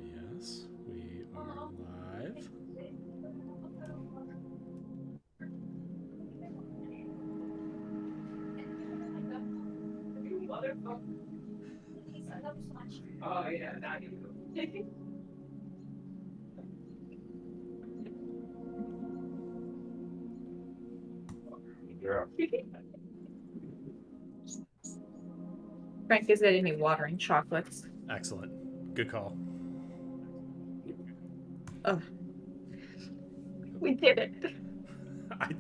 Yes, we are live. Oh yeah, Frank is getting me watering chocolates. Excellent. Good call. Ugh. We did it.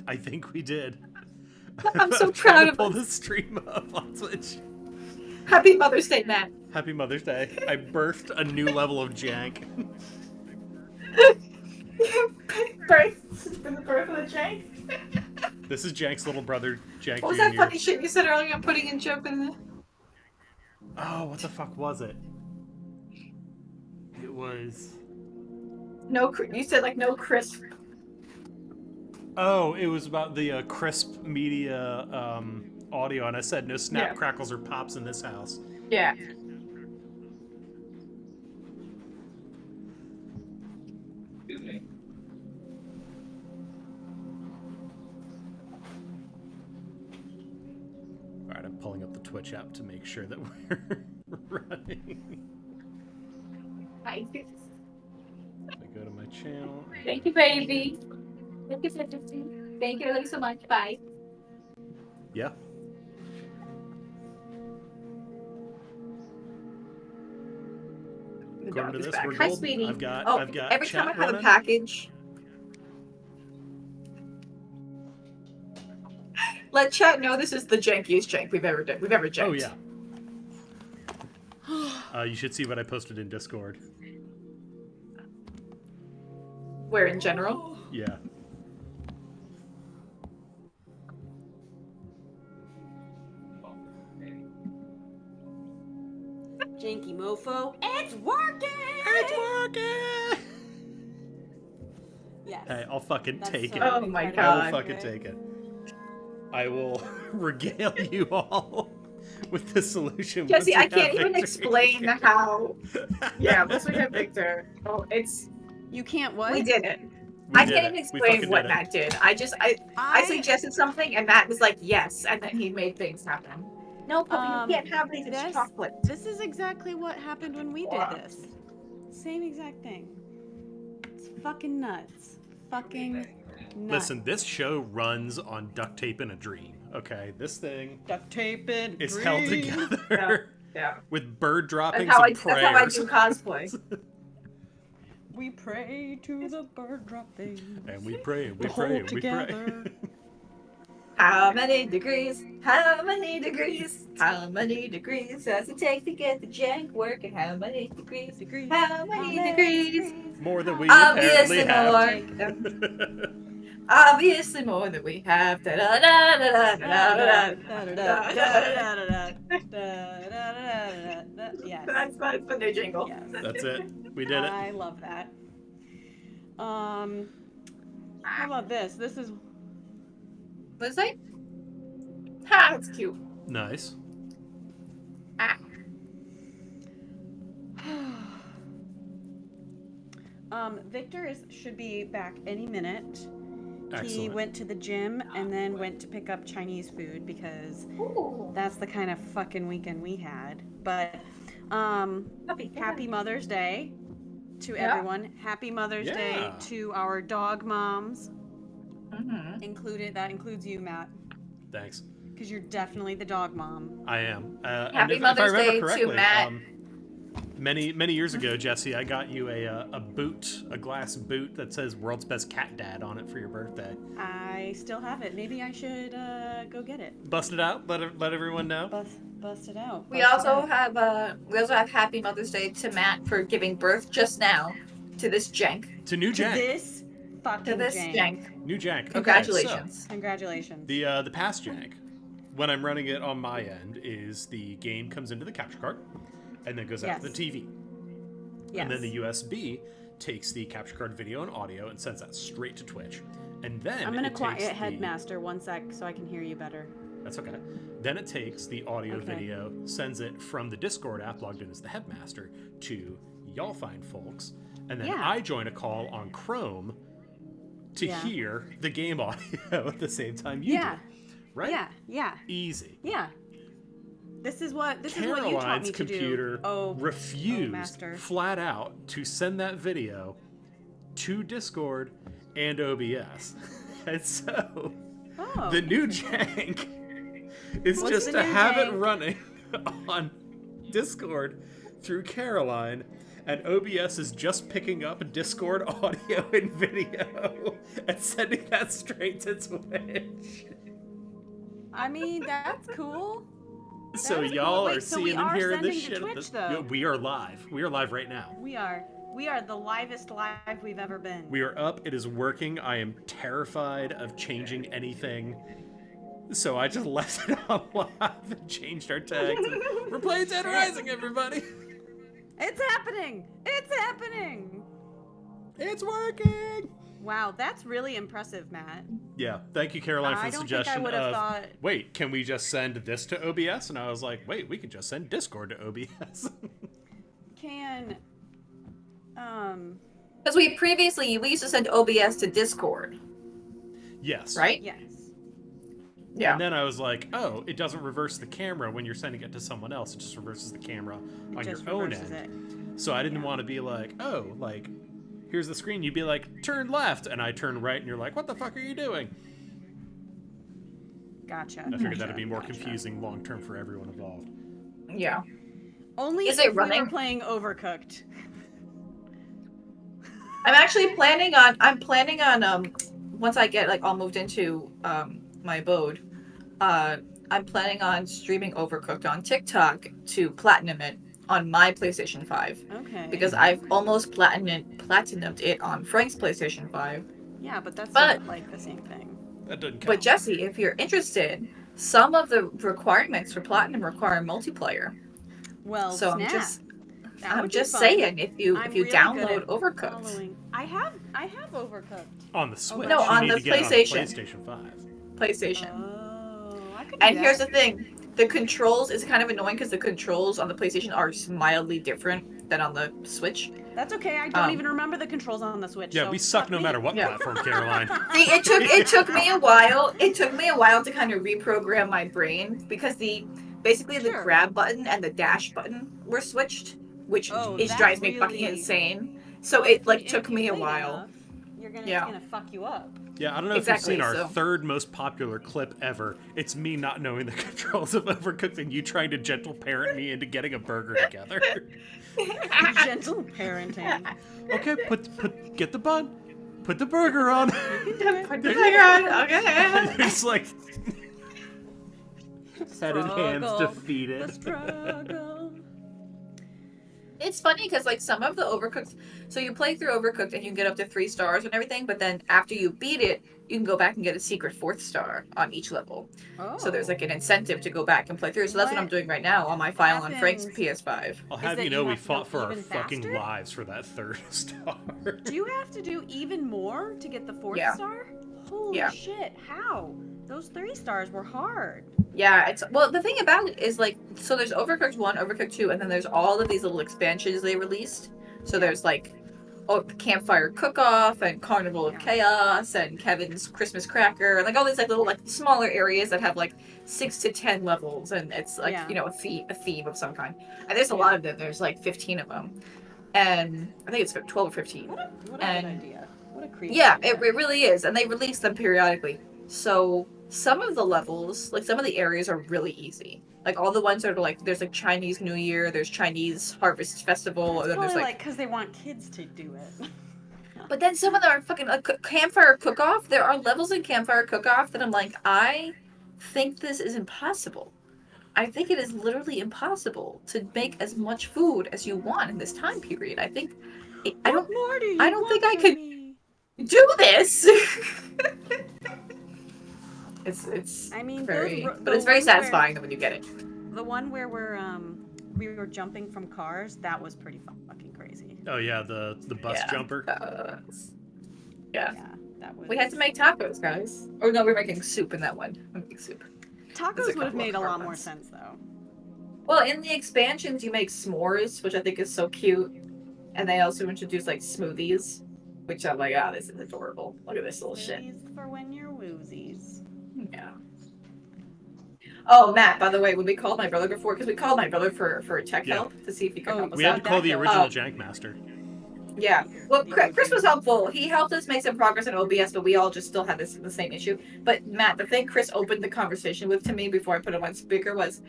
I think we did. I'm so trying proud to of pull us. the stream up on Twitch. Happy Mother's Day, Matt. Happy Mother's Day. I birthed a new level of jank. Birth, the birth of the jank. This is Jank's little brother, Jank What was Jr. that funny shit you said earlier? I'm putting in joke in there. Oh, what the fuck was it? It was... No, you said like no crisp. Oh, it was about the crisp media audio, and I said no snap, crackles, or pops in this house. Yeah. Alright, I'm pulling up the Twitch app to make sure that we're running. Hi. I go to my channel. Thank you, baby. Thank you, Majesty. Thank you so much. Bye. Yeah. According to this, we're Hi, golden. sweetie. I've got every time I chat have a running. package, let chat know this is the jankiest jank we've ever janked. Oh yeah. You should see what I posted in Discord. Where in general? Yeah. Janky mofo. It's working! It's working! Yes. Hey, I'll fucking take it. Oh my I god. will fucking take it. I will regale you all with the solution. Jesse, I can't even explain how. Yeah, once we have Victor. Oh, it's. You can't what? We did it. We I did can't it. even We explain fucking what did it. Matt did. I suggested something and Matt was like, yes, and then he made things happen. No, Puppy, you can't have these. It's chocolate. This is exactly what happened when we did this. Same exact thing. It's fucking nuts. Fucking nuts. Listen, this show runs on duct tape and a dream. Okay, this thing Duct tape and is held together Yeah. with bird droppings That's how and prayers. That's how I do cosplay. We pray to the bird dropping. And we pray, and we To pray, hold and we together. pray. How many degrees? How many degrees? How many degrees does it take to get the jank working? How many degrees? How many degrees? More than we Obviously apparently more. have. Obviously more than we have. Yes. That's the new jingle. Yes. That's it. We did it. I love that. How about this? This is. What is that? Ha, that's cute. Nice. Ah. Victor should be back any minute. Excellent. He went to the gym and then went to pick up Chinese food because Ooh. that's the kind of fucking weekend we had. But happy Mother's Day to everyone. Happy Mother's Day to our dog moms. Mm-hmm. That includes you, Matt. Thanks. Because you're definitely the dog mom. I am. Happy Mother's Day to Matt. Many years ago, Jesse, I got you a boot, a glass boot that says "World's Best Cat Dad" on it for your birthday. I still have it. Maybe I should go get it. Bust it out. Let everyone know. Bust it out. We also have Happy Mother's Day to Matt for giving birth just now to this jank. To new jank. This fucking jank. New jank. Okay, Congratulations. So, Congratulations. the past jank, when I'm running it on my end, is the game comes into the capture card, and then goes out to the TV. Yes. And then the USB takes the capture card video and audio and sends that straight to Twitch. And then I'm gonna quiet Headmaster 1 sec so I can hear you better. That's okay. Then it takes the audio video, sends it from the Discord app logged in as the headmaster to y'all fine folks, and then I join a call on Chrome to hear the game audio at the same time you do. Right? Yeah. Easy. Yeah. This is what you taught Caroline's me to do. computer refused flat out to send that video to Discord and OBS. And so the new jank is just to have it running on Discord through Caroline, and OBS is just picking up Discord audio and video and sending that straight to Twitch. I mean, that's cool. So That is y'all cool. Wait, are so seeing we and are hearing sending this to shit. Twitch, though. We are live. We are live right now. We are the livest live we've ever been. We are up. It is working. I am terrified of changing anything. So I just left it on live and changed our tag. We're playing Dead Rising, everybody. It's happening. It's happening. It's working. Wow, that's really impressive, Matt. Yeah, thank you, Caroline, for the suggestion think I would have thought... wait, can we just send this to OBS? And I was like, wait, we could just send Discord to OBS. Because we used to send OBS to Discord. Yes. Right? Yes. Yeah. And then I was like, oh, it doesn't reverse the camera when you're sending it to someone else. It just reverses the camera on your own end. So I didn't want to be like, oh, like, here's the screen. You'd be like, turn left. And I turn right, and you're like, what the fuck are you doing? Gotcha. I figured that'd be more confusing long term for everyone involved. Yeah. Only Is if it running? we were playing Overcooked. I'm actually planning on once I get all moved into my abode, I'm planning on streaming Overcooked on TikTok to platinum it on my PlayStation 5. Okay. Because I've almost platinumed it on Frank's PlayStation 5. Yeah, but that's not like the same thing. That doesn't count. But Jesse, if you're interested, some of the requirements for platinum require multiplayer. Well, so snap. I'm just saying, if you really download Overcooked. I have Overcooked. On the Switch. No, on you the need to get PlayStation. It on the PlayStation 5. PlayStation. Oh, I could do And that. here's the thing. The controls is kind of annoying because the controls on the PlayStation are mildly different than on the Switch. That's okay. I don't even remember the controls on the Switch. Yeah, so we suck no matter what platform, Caroline. See, it took me a while. It took me a while to kind of reprogram my brain because the grab button and the dash button were switched, which drives me fucking insane. So it took me a while. It's gonna fuck you up. Yeah, I don't know if you've seen our third most popular clip ever. It's me not knowing the controls of Overcooked and you trying to gentle parent me into getting a burger together. Gentle parenting. Okay, get the bun. Put the burger on. Put the burger on. Okay. It's like head and hands defeated. The struggle. It's funny because some of the Overcooked, so you play through Overcooked and you can get up to 3 stars and everything, but then after you beat it, you can go back and get a secret 4th star on each level. Oh. So there's an incentive to go back and play through. So that's what I'm doing right now on my file on Frank's PS5. I'll have you know we fought for our fucking lives for that 3rd star. Do you have to do even more to get the 4th star? Holy shit, how? Those 3 stars were hard. Yeah, the thing about it is so there's Overcooked 1, Overcooked 2, and then there's all of these little expansions they released. So there's Campfire Cook-Off and Carnival of Chaos and Kevin's Christmas Cracker and all these little smaller areas that have 6 to 10 levels, and it's a theme of some kind. And there's a lot of them. There's 15 of them, and I think it's 12 or 15. What a good idea. What a creative idea. It really is, and they release them periodically. So some of the levels, some of the areas are really easy. All the ones that are there's Chinese New Year, there's Chinese Harvest Festival, and then there's because they want kids to do it. But then some of them are fucking Campfire Cook-Off. There are levels in Campfire Cook-Off that I'm I think this is impossible. I think it is literally impossible to make as much food as you want in this time period. I think I don't think I could do this. It's very, but it's very satisfying when you get it. The one where we were jumping from cars, that was pretty fucking crazy. Oh yeah, the bus jumper. Yeah, that was. We had to make tacos, guys. Or no, we're making soup in that one. I'm making soup. Tacos would have made a lot more sense, though. Well, in the expansions, you make s'mores, which I think is so cute. And they also introduce, like, smoothies, which I'm like, this is adorable. Look at this little shit. For when you're woozies. Yeah. Oh, Matt, by the way, when we called my brother before, because we called my brother for tech help to see if he could help us out. We had to call the original Jank Master. Yeah. Well, Chris was helpful. He helped us make some progress in OBS, but we all just still had the same issue. But Matt, the thing Chris opened the conversation with to me before I put him on speaker was,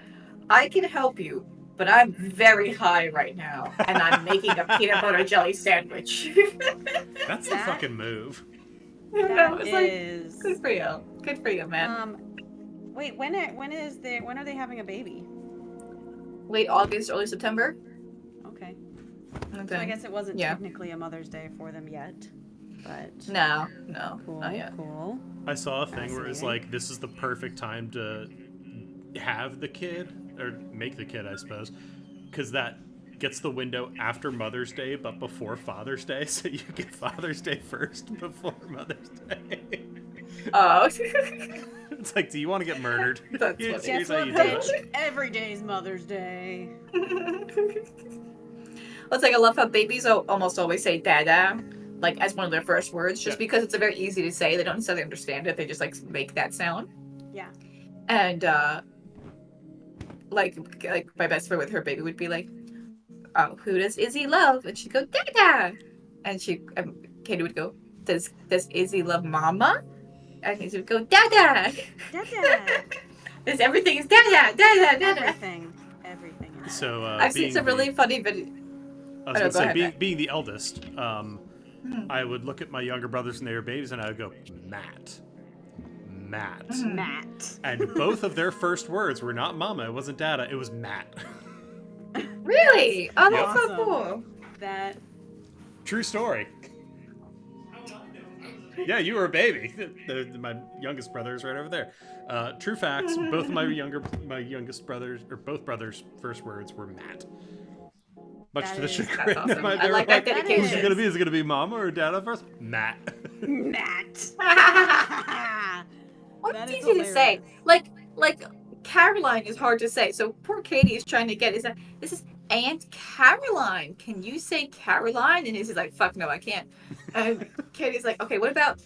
I can help you, but I'm very high right now, and I'm making a peanut butter jelly sandwich. That's the fucking move. That is... Good for you. Good for you, man. Wait, when are they having a baby? Late August, early September. Okay. So I guess it wasn't technically a Mother's Day for them yet, but... No, cool, not yet. Cool. I saw a thing where it's like, this is the perfect time to have the kid, or make the kid, I suppose, because that gets the window after Mother's Day, but before Father's Day, so you get Father's Day first before Mother's Day. Oh. It's like, do you want to get murdered? Guess what, bitch? Every day's Mother's Day. Well, it's like, I love how babies almost always say dada, like, as one of their first words, just because it's very easy to say. They don't necessarily understand it. They just, like, make that sound. Yeah. And, like my best friend with her baby would be like, oh, who does Izzy love? And she'd go, dada. And Katie would go, does Izzy love mama? And he would go, dada. Dada. Because everything is dada, dada, dada. Everything is. So, I've seen some really funny videos. I was going to say, being the eldest, I would look at my younger brothers and they were babies, and I would go, Matt. And both of their first words were not mama, it wasn't dada, it was Matt. Really? Oh, that's awesome. so cool. That... True story. Yeah, you were a baby. My youngest brother is right over there. True facts, both of my youngest brothers, or both brothers' first words were Matt. Much to the chagrin of my I like that dedication. Who's it gonna be? Is it gonna be mama or dada first? Matt. What's easy to say? Like Caroline is hard to say. So poor Katie is trying to get this is Aunt Caroline. Can you say Caroline? And Izzy's like, fuck no, I can't. And Katie's like, okay, what about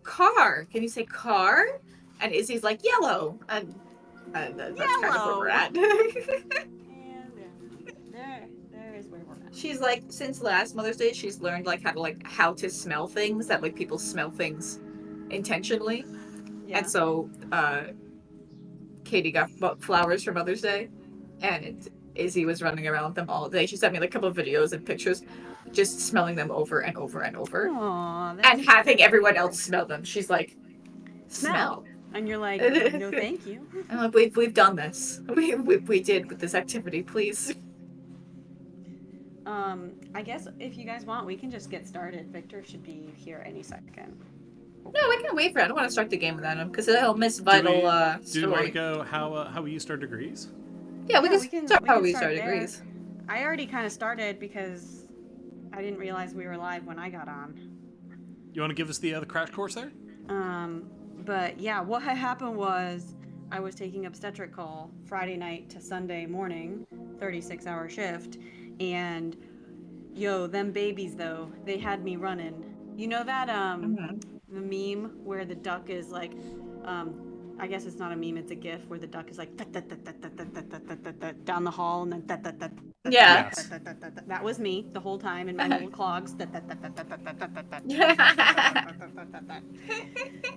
car? Can you say car? And Izzy's like, yellow. And that's kind of where we're at. There is where we're at. She's like, since last Mother's Day, she's learned how to smell things, that like people smell things intentionally. Yeah. And so Katie got flowers for Mother's Day, and Izzy was running around with them all day. She sent me like a couple of videos and pictures, just smelling them over and over and over. Aww, and having everyone else smell them. She's like, smell. And you're like, no, thank you. I'm like, we've done this. We did with this activity, please. I guess if you guys want, we can just get started. Victor should be here any second. No, we can wait for it. I don't want to start the game without him because he'll miss vital story. Do you want to go how we use our degrees? Yeah, we can start how we use our degrees. I already kind of started because I didn't realize we were live when I got on. You want to give us the crash course there? But yeah, what had happened was I was taking obstetric call Friday night to Sunday morning, 36-hour shift, and them babies though, they had me running. You know that the meme where the duck is like, I guess it's not a meme, it's a gif where the duck is like down the hall and then yeah. That was me the whole time in my little clogs.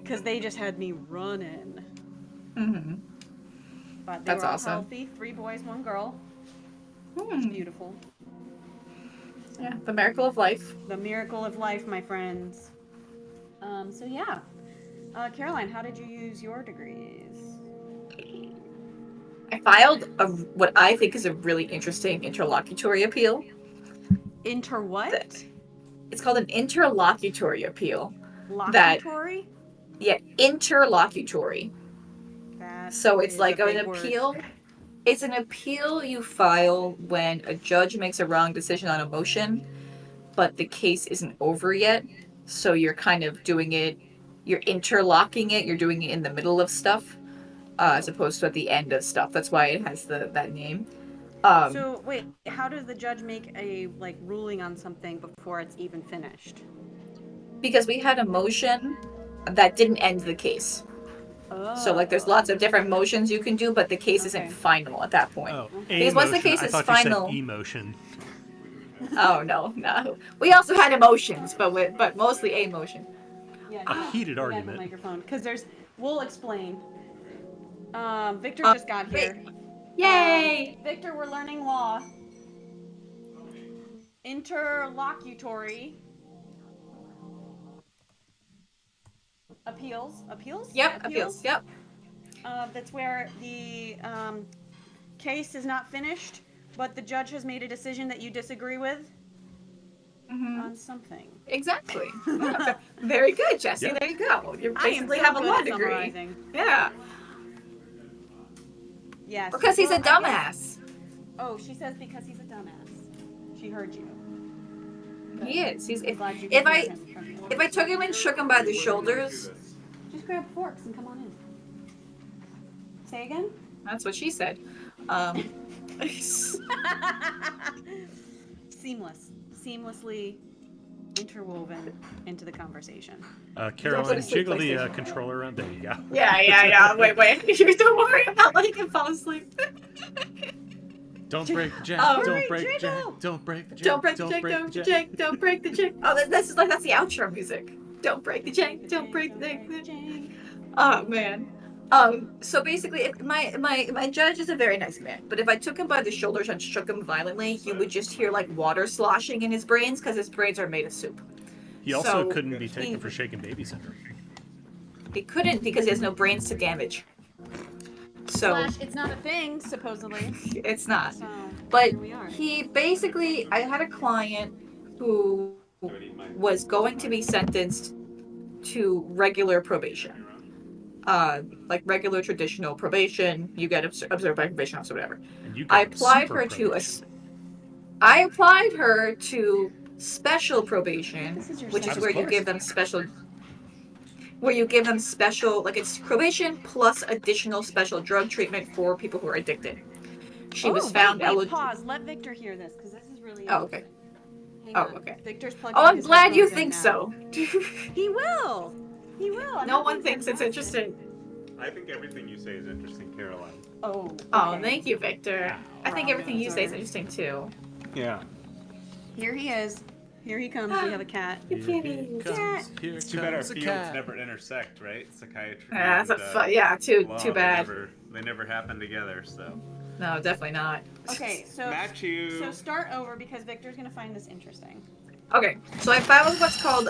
Because they just had me running. Mm-hmm. But they were all healthy. 3 boys, 1 girl. It's beautiful. Yeah, the miracle of life. The miracle of life, my friends. So yeah. Caroline, how did you use your degrees? I filed what I think is a really interesting interlocutory appeal. What? It's called an interlocutory appeal. Locutory? Yeah, interlocutory. So it's like an appeal. It's an appeal you file when a judge makes a wrong decision on a motion, but the case isn't over yet. So you're kind of doing it, you're interlocking it, you're doing it in the middle of stuff. as opposed to at the end of stuff. That's why it has that name. So wait, how does the judge make a ruling on something before it's even finished? Because we had a motion that didn't end the case. Oh. So there's lots of different motions you can do, but the case isn't final at that point. Oh, because once the case is final, you said emotion. Oh no. We also had emotions, but mostly emotion. Yeah, a heated argument. Microphone, because we'll explain. Victor just got here. Yay! Victor, we're learning law. Interlocutory appeals. Yep, appeals. Yep. That's where the case is not finished, but the judge has made a decision that you disagree with on something. Exactly. Very good, Jesse. Yep. There you go. You basically so have a good law at degree. summarizing. Yeah. Yes. Because he's a dumbass. Oh, she says because he's a dumbass. She heard you. He is. If I I took him and shook him by the shoulders. Just grab forks and come on in. Say again? That's what she said. Seamlessly interwoven into the conversation. Caroline, jiggle the controller around. There you go. Yeah. Wait. You don't worry about letting him fall asleep. Don't break the jank. Don't break the jank. Don't break the jank. Don't break the jank. Don't break the jank. Oh, that's the outro music. Don't break the jank. Don't break the jank. Oh man. So basically, my judge is a very nice man, but if I took him by the shoulders and shook him violently, you would just hear water sloshing in his brains because his brains are made of soup. He also couldn't be taken for shaken baby syndrome. He couldn't because he has no brains to damage. So it's not a thing, supposedly. It's not. So, but he basically, I had a client who was going to be sentenced to regular probation. Regular traditional probation, you get observed by probation officer, whatever. I applied her to special probation, which is where you give them special. It's probation plus additional special drug treatment for people who are addicted. She was found eligible. Pause. Let Victor hear this because this is really. Oh, okay. Okay. Victor's plugging. Oh, I'm glad you think so. He will. No one thinks it's interesting. I think everything you say is interesting, Caroline. Oh. Okay. Oh, thank you, Victor. I think everything you say is interesting too. Yeah. Here he is. Here he comes. We have a cat. Here It's too bad our fields never intersect, right? Psychiatry. Yeah, too bad. They never happen together, so. No, definitely not. Okay, so Match you. So start over because Victor's gonna find this interesting. Okay, so I found what's called.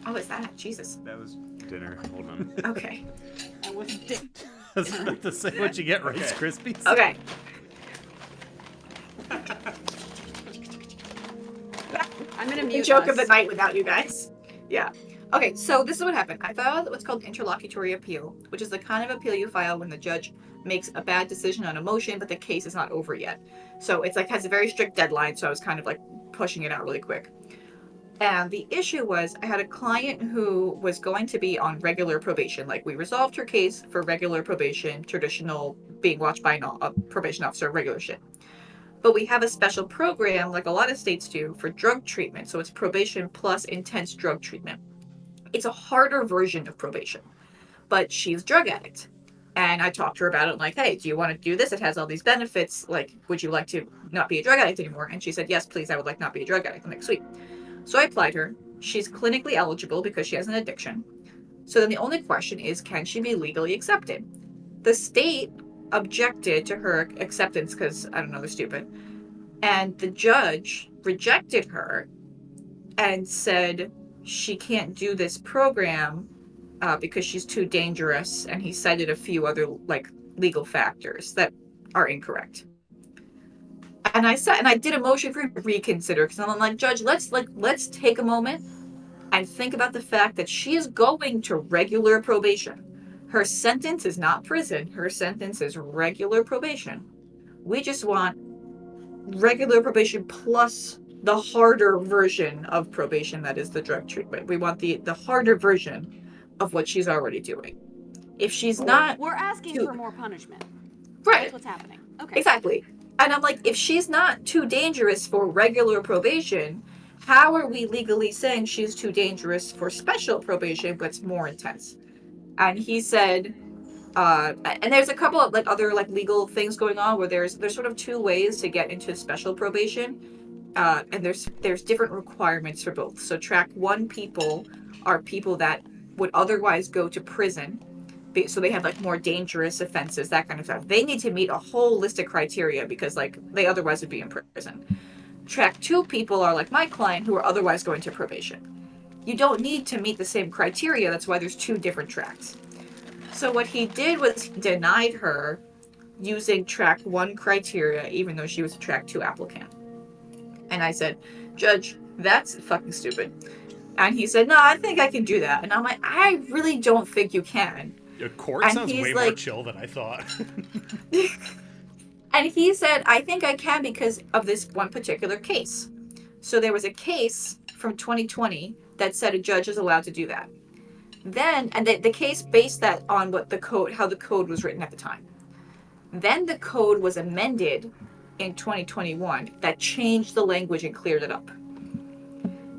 Oh, is that Jesus? That was dinner. Hold on. Okay. I was I was about to say, what'd you get, Rice Krispies? Okay. I'm gonna mute The joke us. of the night without you guys. Yeah. Okay, so this is what happened. I filed what's called interlocutory appeal, which is the kind of appeal you file when the judge makes a bad decision on a motion, but the case is not over yet. So it's has a very strict deadline, so I was kind of pushing it out really quick. And the issue was I had a client who was going to be on regular probation. We resolved her case for regular probation, traditional being watched by a probation officer, regular shit. But we have a special program, like a lot of states do, for drug treatment. So it's probation plus intense drug treatment. It's a harder version of probation. But she's a drug addict. And I talked to her about it, hey, do you want to do this? It has all these benefits. Would you like to not be a drug addict anymore? And she said, yes, please, I would like not be a drug addict. I'm sweet. So I applied her. She's clinically eligible because she has an addiction. So then the only question is, can she be legally accepted? The state objected to her acceptance because, I don't know, they're stupid. And the judge rejected her and said she can't do this program because she's too dangerous. And he cited a few other, legal factors that are incorrect. And I did a motion for him to reconsider because I'm like, Judge, let's take a moment and think about the fact that she is going to regular probation. Her sentence is not prison. Her sentence is regular probation. We just want regular probation plus the harder version of probation that is the drug treatment. We want the harder version of what she's already doing. if she's not... We're asking for more punishment. Right. That's what's happening. Okay. Exactly. And I'm like, if she's not too dangerous for regular probation, how are we legally saying she's too dangerous for special probation, but it's more intense? And he said, and there's a couple of like other like legal things going on where there's sort of two ways to get into special probation, and there's different requirements for both. So track 1 people are people that would otherwise go to prison. So they have like more dangerous offenses, that kind of stuff. They need to meet a whole list of criteria because like they otherwise would be in prison. Track 2 people are like my client who are otherwise going to probation. You don't need to meet the same criteria. That's why there's 2 different tracks. So what he did was he denied her using track 1 criteria, even though she was a track 2 applicant. And I said, Judge, that's fucking stupid. And he said, no, I think I can do that. And I'm like, I really don't think you can. Your court sounds way more chill than I thought. And he said, I think I can because of this one particular case. So there was a case from 2020 that said a judge is allowed to do that. Then, and the case based that on how the code was written at the time. Then the code was amended in 2021 that changed the language and cleared it up.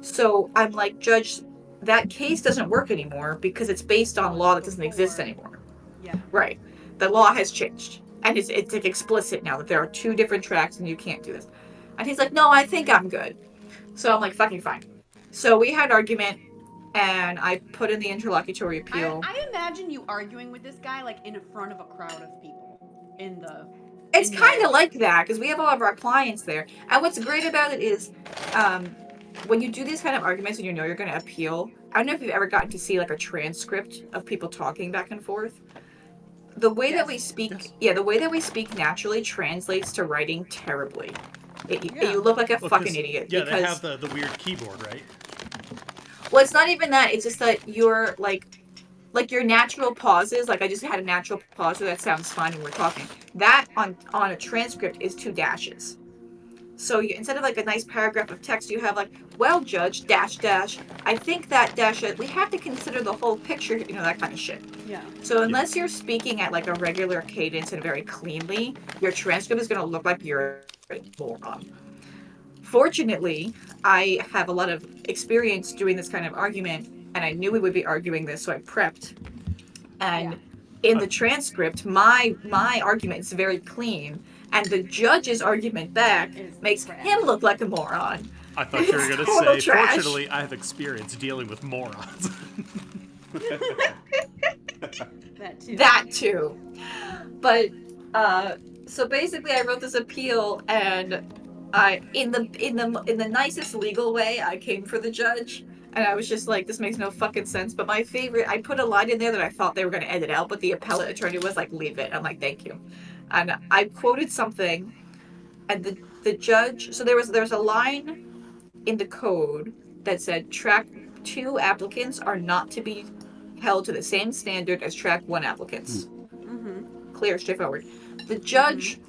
So I'm like, Judge, that case doesn't work anymore because it's based on law that doesn't exist anymore. Yeah. Right. The law has changed. And it's like explicit now that there are 2 different tracks and you can't do this. And he's like, no, I think I'm good. So I'm like, fucking fine. So we had an argument and I put in the interlocutory appeal. I imagine you arguing with this guy like in front of a crowd of people It's kind of like that because we have all of our clients there. And what's great about it is when you do these kind of arguments and you know you're going to appeal, I don't know if you've ever gotten to see like a transcript of people talking back and forth. The way that we speak, the way that we speak naturally translates to writing terribly. You look like a fucking idiot. Yeah, they have the weird keyboard, right? Well, it's not even that. It's just that you're like your natural pauses. Like I just had a natural pause, so that sounds fine when we're talking. That on a transcript is 2 dashes. So instead of like a nice paragraph of text, you have like, well, Judge, dash, dash. I think that dash, we have to consider the whole picture, that kind of shit. Yeah. So unless you're speaking at like a regular cadence and very cleanly, your transcript is going to look like you're a moron. Fortunately, I have a lot of experience doing this kind of argument, and I knew we would be arguing this, so I prepped. And in the transcript, my argument is very clean. And the judge's argument back makes him look like a moron. I thought you were going to say, fortunately, I have experience dealing with morons. That too. But, so basically I wrote this appeal and in the nicest legal way, I came for the judge. And I was just like, this makes no fucking sense. But my favorite, I put a line in there that I thought they were going to edit out, but the appellate attorney was like, leave it. I'm like, thank you. And I quoted something, and the judge, so there was a line in the code that said track 2 applicants are not to be held to the same standard as track 1 applicants. Mm-hmm. Clear, straightforward. The judge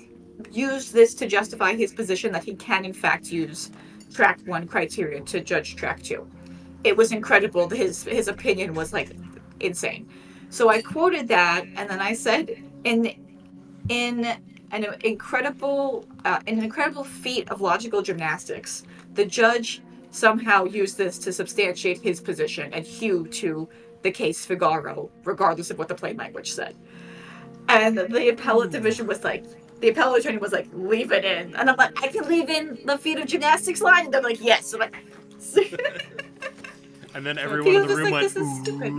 used this to justify his position that he can in fact use track 1 criteria to judge track 2. It was incredible. His opinion was like insane. So I quoted that, and then I said in an incredible feat of logical gymnastics, the judge somehow used this to substantiate his position and hew to the case Figaro, regardless of what the plain language said. And the appellate division was like, the appellate attorney was like, leave it in. And I'm like, I can leave in the feat of gymnastics line? And they're like, yes. I'm like, and then everyone in the room went, this is stupid.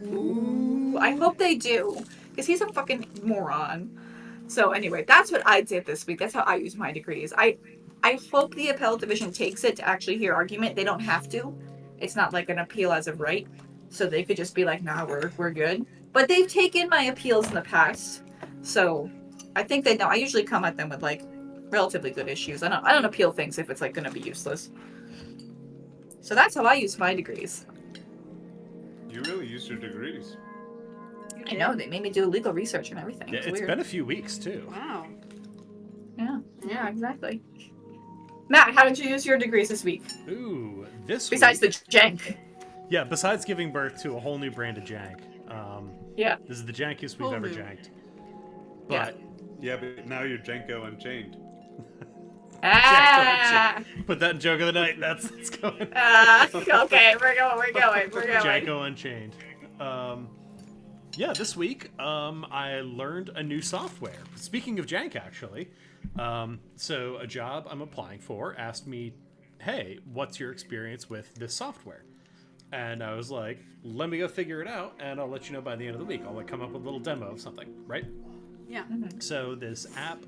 Ooh, I hope they do. Because he's a fucking moron. So anyway, that's what I did this week. That's how I use my degrees. I hope the appellate division takes it to actually hear argument. They don't have to. It's not like an appeal as of right. So they could just be like, nah, we're good. But they've taken my appeals in the past. So I think they know. I usually come at them with like relatively good issues. I don't appeal things if it's like going to be useless. So that's how I use my degrees. You really use your degrees. I know, they made me do legal research and everything. Yeah, it's been a few weeks, too. Wow. Yeah, exactly. Matt, how did you use your degrees this week? Ooh, Besides the jank. Yeah, besides giving birth to a whole new brand of jank. Yeah. This is the jankiest we've Whole ever new. janked. But Yeah, but now you're Janko Unchained. put that in joke of the night. That's going. Okay, we're going. Janko Unchained. Yeah, this week I learned a new software. Speaking of jank, actually, so a job I'm applying for asked me, "Hey, what's your experience with this software?" And I was like, "Let me go figure it out, and I'll let you know by the end of the week. I'll like come up with a little demo of something, right?" Yeah. So this app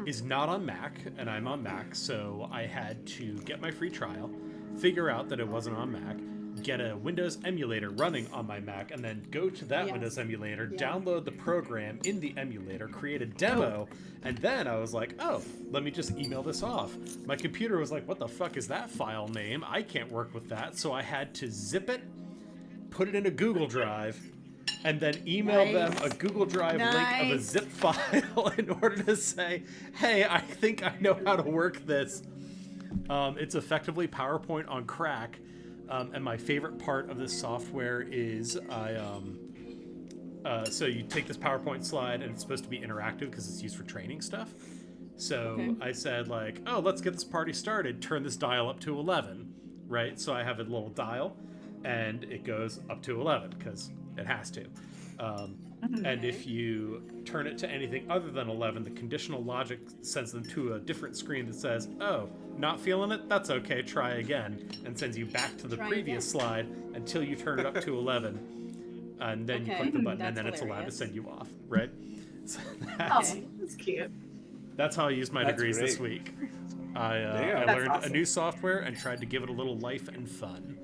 is not on Mac, and I'm on Mac, so I had to get my free trial, figure out that it wasn't on Mac, get a Windows emulator running on my Mac, and then go to that Windows emulator, download the program in the emulator, create a demo, and then I was like, oh, let me just email this off. My computer was like, what the fuck is that file name? I can't work with that, so I had to zip it, put it in a Google Drive, and then email them a Google Drive link of a zip file in order to say, hey, I think I know how to work this. It's effectively PowerPoint on crack. And my favorite part of this software is so you take this PowerPoint slide and it's supposed to be interactive because it's used for training stuff. So I said like, oh, let's get this party started. Turn this dial up to 11, right? So I have a little dial and it goes up to 11 because it has to. And if you turn it to anything other than 11, the conditional logic sends them to a different screen that says, oh, not feeling it? That's okay, try again. And sends you back to the previous slide until you turn it up to 11. And then you click the button, and then it's allowed to send you off, right? So That's cute. That's how I used my degrees this week. I learned awesome. a new software and tried to give it a little life and fun.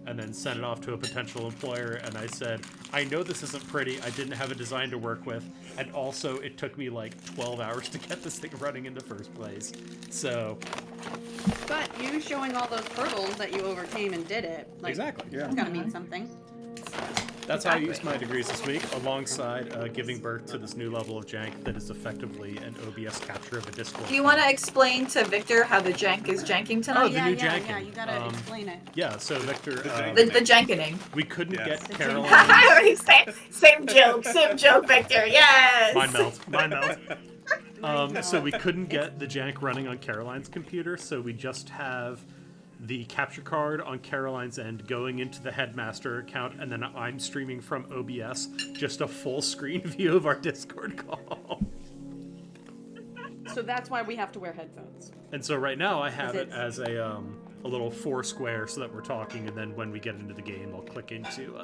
And then sent it off to a potential employer, and I said, I know this isn't pretty, I didn't have a design to work with, and also it took me like 12 hours to get this thing running in the first place. So... But you showing all those hurdles that you overcame and did it, like, exactly, yeah. It's gotta mean something. That's how I used my degrees this week, alongside giving birth to this new level of jank that is effectively an OBS capture of a Discord. Do you want to explain to Victor how the jank is janking tonight? Oh, the new janking. Yeah, you gotta explain it. Yeah, so Victor... the jankening. We couldn't get Caroline... same joke, Victor, yes! Mind melt. So we couldn't get the jank running on Caroline's computer, so we just have the capture card on Caroline's end going into the headmaster account, and then I'm streaming from OBS just a full screen view of our Discord call. So that's why we have to wear headphones. And so right now I have it as a little 4 square so that we're talking, and then when we get into the game I'll click into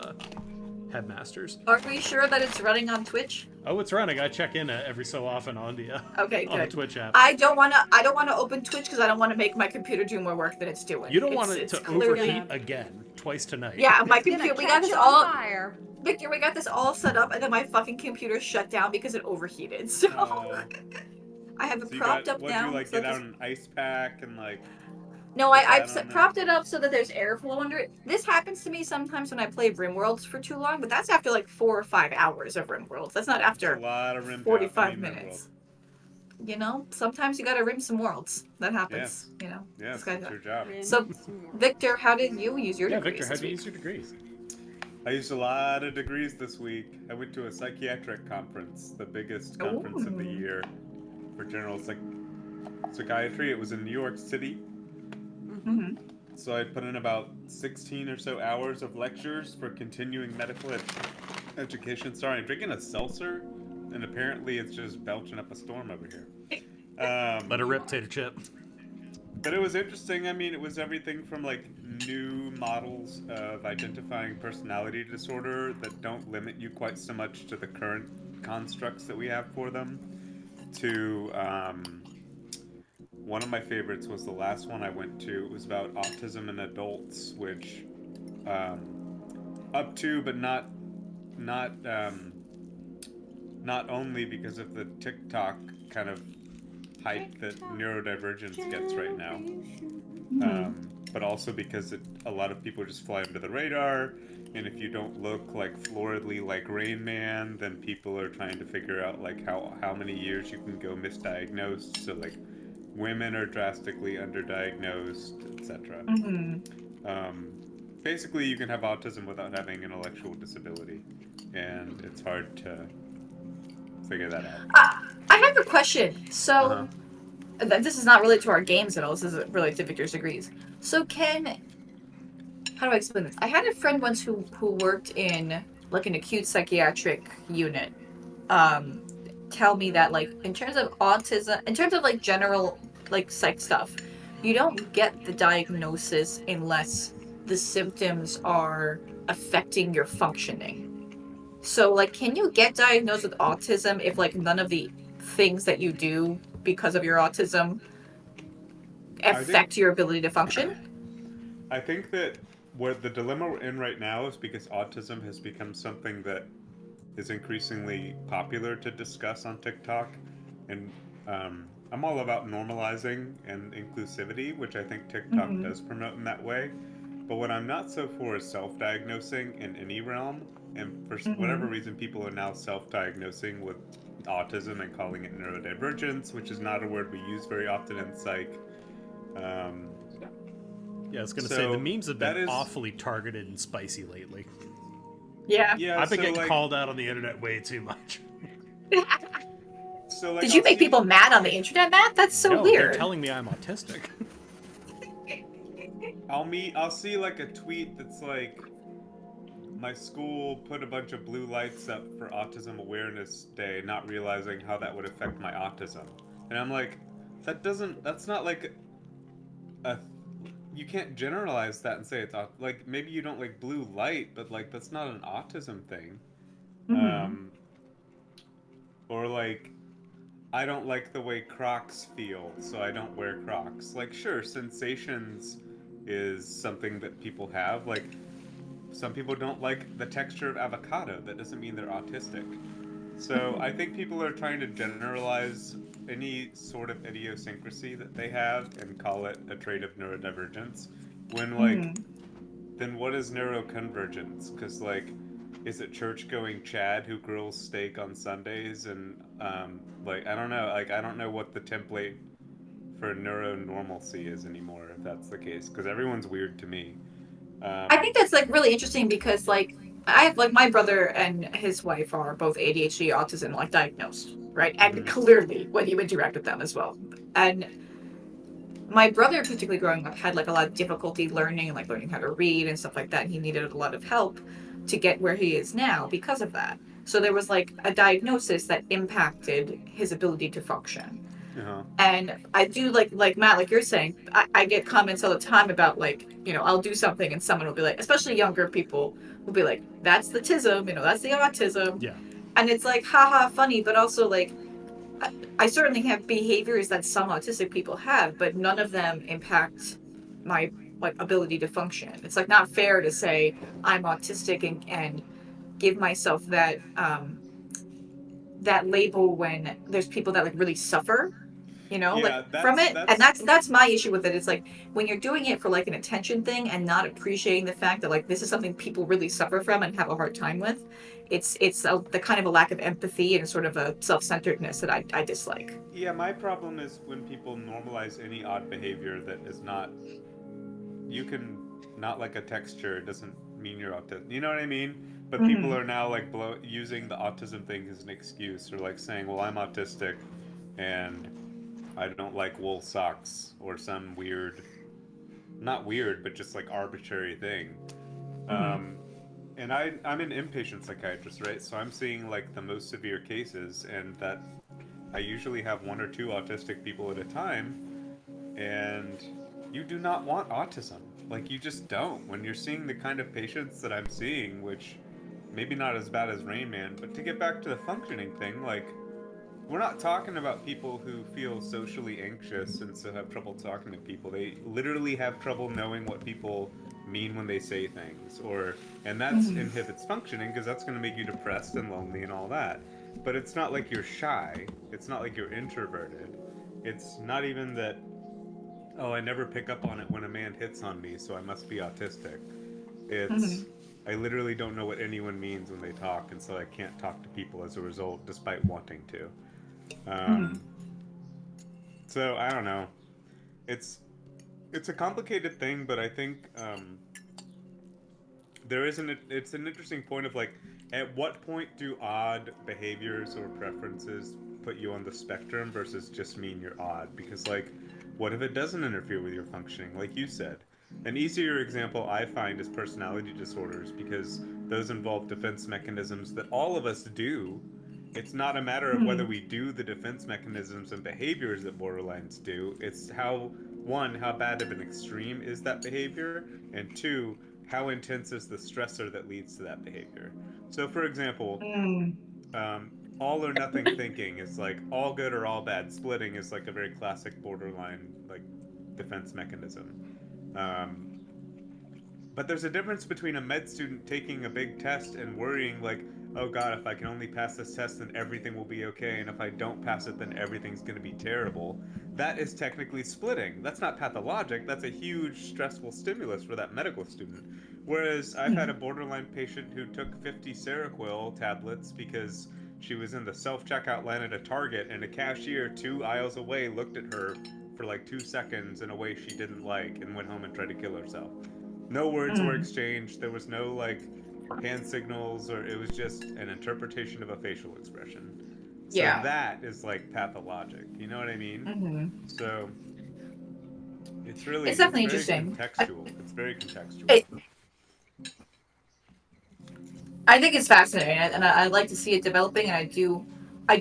headmasters. Are we sure that it's running on Twitch? Oh, it's running. I check in every so often on the on the Twitch app. I don't want to open Twitch because I don't want to make my computer do more work than it's doing. You don't want it to overheat again twice tonight. Yeah, my computer. We got this all. Fire. Victor, we got this all set up, and then my fucking computer shut down because it overheated. So I have it propped up now. Would you get out an ice pack and like? No, I propped it up so that there's airflow under it. This happens to me sometimes when I play RimWorlds for too long, but that's after like 4 or 5 hours of RimWorlds. That's not after 45 minutes. You know, sometimes you gotta rim some worlds. That happens. You know. Yeah, that's your job. So, Victor, how did you use your degrees? Victor, how did you use your degrees? I used a lot of degrees this week. I went to a psychiatric conference, the biggest conference of the year for general psychiatry. It was in New York City. Mm-hmm. So I put in about 16 or so hours of lectures for continuing medical education. Sorry, I'm drinking a seltzer, and apparently it's just belching up a storm over here. Let it rip, Tater Chip. But it was interesting. I mean, it was everything from like new models of identifying personality disorder that don't limit you quite so much to the current constructs that we have for them, to one of my favorites was the last one I went to. It was about autism in adults, which up to, but not only because of the TikTok kind of hype that neurodivergence gets right now, but also because a lot of people just fly under the radar, and if you don't look like floridly like Rain Man, then people are trying to figure out like how many years you can go misdiagnosed. So like women are drastically underdiagnosed, etc. Mm-hmm. Basically, you can have autism without having intellectual disability. and it's hard to figure that out. I have a question. So, Uh-huh. this is not related to our games at all. This is related to Victor's degrees. So, how do I explain this? I had a friend once who worked in like an acute psychiatric unit. Um, Tell me that like in terms of autism, in terms of like general like psych stuff, you don't get the diagnosis unless the symptoms are affecting your functioning. So, like, can you get diagnosed with autism if, like, none of the things that you do because of your autism affect your ability to function? I think that what the dilemma we're in right now is because autism has become something that is increasingly popular to discuss on TikTok, and I'm all about normalizing and inclusivity, which I think TikTok does promote in that way. But what I'm not so for is self-diagnosing in any realm, and for whatever reason, people are now self-diagnosing with autism and calling it neurodivergence, which is not a word we use very often in psych. Yeah, I was going to say, the memes have been awfully targeted and spicy lately. Yeah. I've been getting called out on the internet way too much. So, like, did you make people mad on the internet, Matt? That's so weird. They're telling me I'm autistic. I'll see like a tweet that's like, my school put a bunch of blue lights up for Autism Awareness Day, not realizing how that would affect my autism. And I'm like, that's not like you can't generalize that and say it's like, maybe you don't like blue light, but like that's not an autism thing. Or like, I don't like the way Crocs feel, so I don't wear Crocs. Like, sure, sensations is something that people have. Like, some people don't like the texture of avocado. That doesn't mean they're autistic. So I think people are trying to generalize any sort of idiosyncrasy that they have and call it a trait of neurodivergence. When, like, then what is neuroconvergence? Because, like, is it church-going Chad who grills steak on Sundays? And, like, I don't know. Like, I don't know what the template for neuronormalcy is anymore, if that's the case. Because everyone's weird to me. I think that's like really interesting because like I have like my brother and his wife are both ADHD, autism, like diagnosed, right? And clearly when you interact with them as well. And my brother, particularly growing up, had like a lot of difficulty learning, like learning how to read and stuff like that. And he needed a lot of help to get where he is now because of that. So there was like a diagnosis that impacted his ability to function. And I do like Matt, like you're saying, I get comments all the time about like, you know, I'll do something and someone will be like, especially younger people will be like, that's the tism, you know, that's the autism. Yeah. And it's like, haha, funny, but also like, I certainly have behaviors that some autistic people have, but none of them impact my like ability to function. It's like not fair to say I'm autistic and give myself that that label when there's people that like really suffer, you know, like from it. And that's my issue with it. It's like when you're doing it for like an attention thing and not appreciating the fact that like this is something people really suffer from and have a hard time with. It's the kind of a lack of empathy and sort of a self-centeredness that I dislike. Yeah, my problem is when people normalize any odd behavior that is not. You can not like a texture doesn't mean you're autistic. You know what I mean? But people are now like using the autism thing as an excuse, or like saying, "Well, I'm autistic, and I don't like wool socks," or some weird, not weird, but just like arbitrary thing. And I'm an inpatient psychiatrist, right? So I'm seeing like the most severe cases, and that I usually have one or two autistic people at a time, and you do not want autism. Like, you just don't. When you're seeing the kind of patients that I'm seeing, which maybe not as bad as Rain Man, but to get back to the functioning thing, like, we're not talking about people who feel socially anxious and so have trouble talking to people. They literally have trouble knowing what people mean when they say things, and that's inhibits functioning because that's going to make you depressed and lonely and all that. But it's not like you're shy. It's not like you're introverted. It's not even that, oh, I never pick up on it when a man hits on me, so I must be autistic. It's, I literally don't know what anyone means when they talk, and so I can't talk to people as a result, despite wanting to. So I don't know. It's a complicated thing, but I think it's an interesting point of like, at what point do odd behaviors or preferences put you on the spectrum versus just mean you're odd? Because like, what if it doesn't interfere with your functioning, like you said? An easier example I find is personality disorders, because those involve defense mechanisms that all of us do. It's not a matter of whether we do the defense mechanisms and behaviors that borderlines do. It's how, one, how bad of an extreme is that behavior, and two, how intense is the stressor that leads to that behavior. So, for example, all or nothing thinking is like all good or all bad. Splitting is like a very classic borderline like defense mechanism. But there's a difference between a med student taking a big test and worrying like, oh god, if I can only pass this test, then everything will be okay, and if I don't pass it, then everything's going to be terrible. That is technically splitting. That's not pathologic. That's a huge stressful stimulus for that medical student. Whereas I've had a borderline patient who took 50 Seroquel tablets because she was in the self-checkout line at a Target, and a cashier 2 aisles away looked at her for like 2 seconds in a way she didn't like and went home and tried to kill herself. No words were exchanged. There was no like hand signals, or it was just an interpretation of a facial expression. So that is like pathologic. You know what I mean? So it's definitely interesting. Contextual. It's very contextual. I think it's fascinating, and I like to see it developing. And I do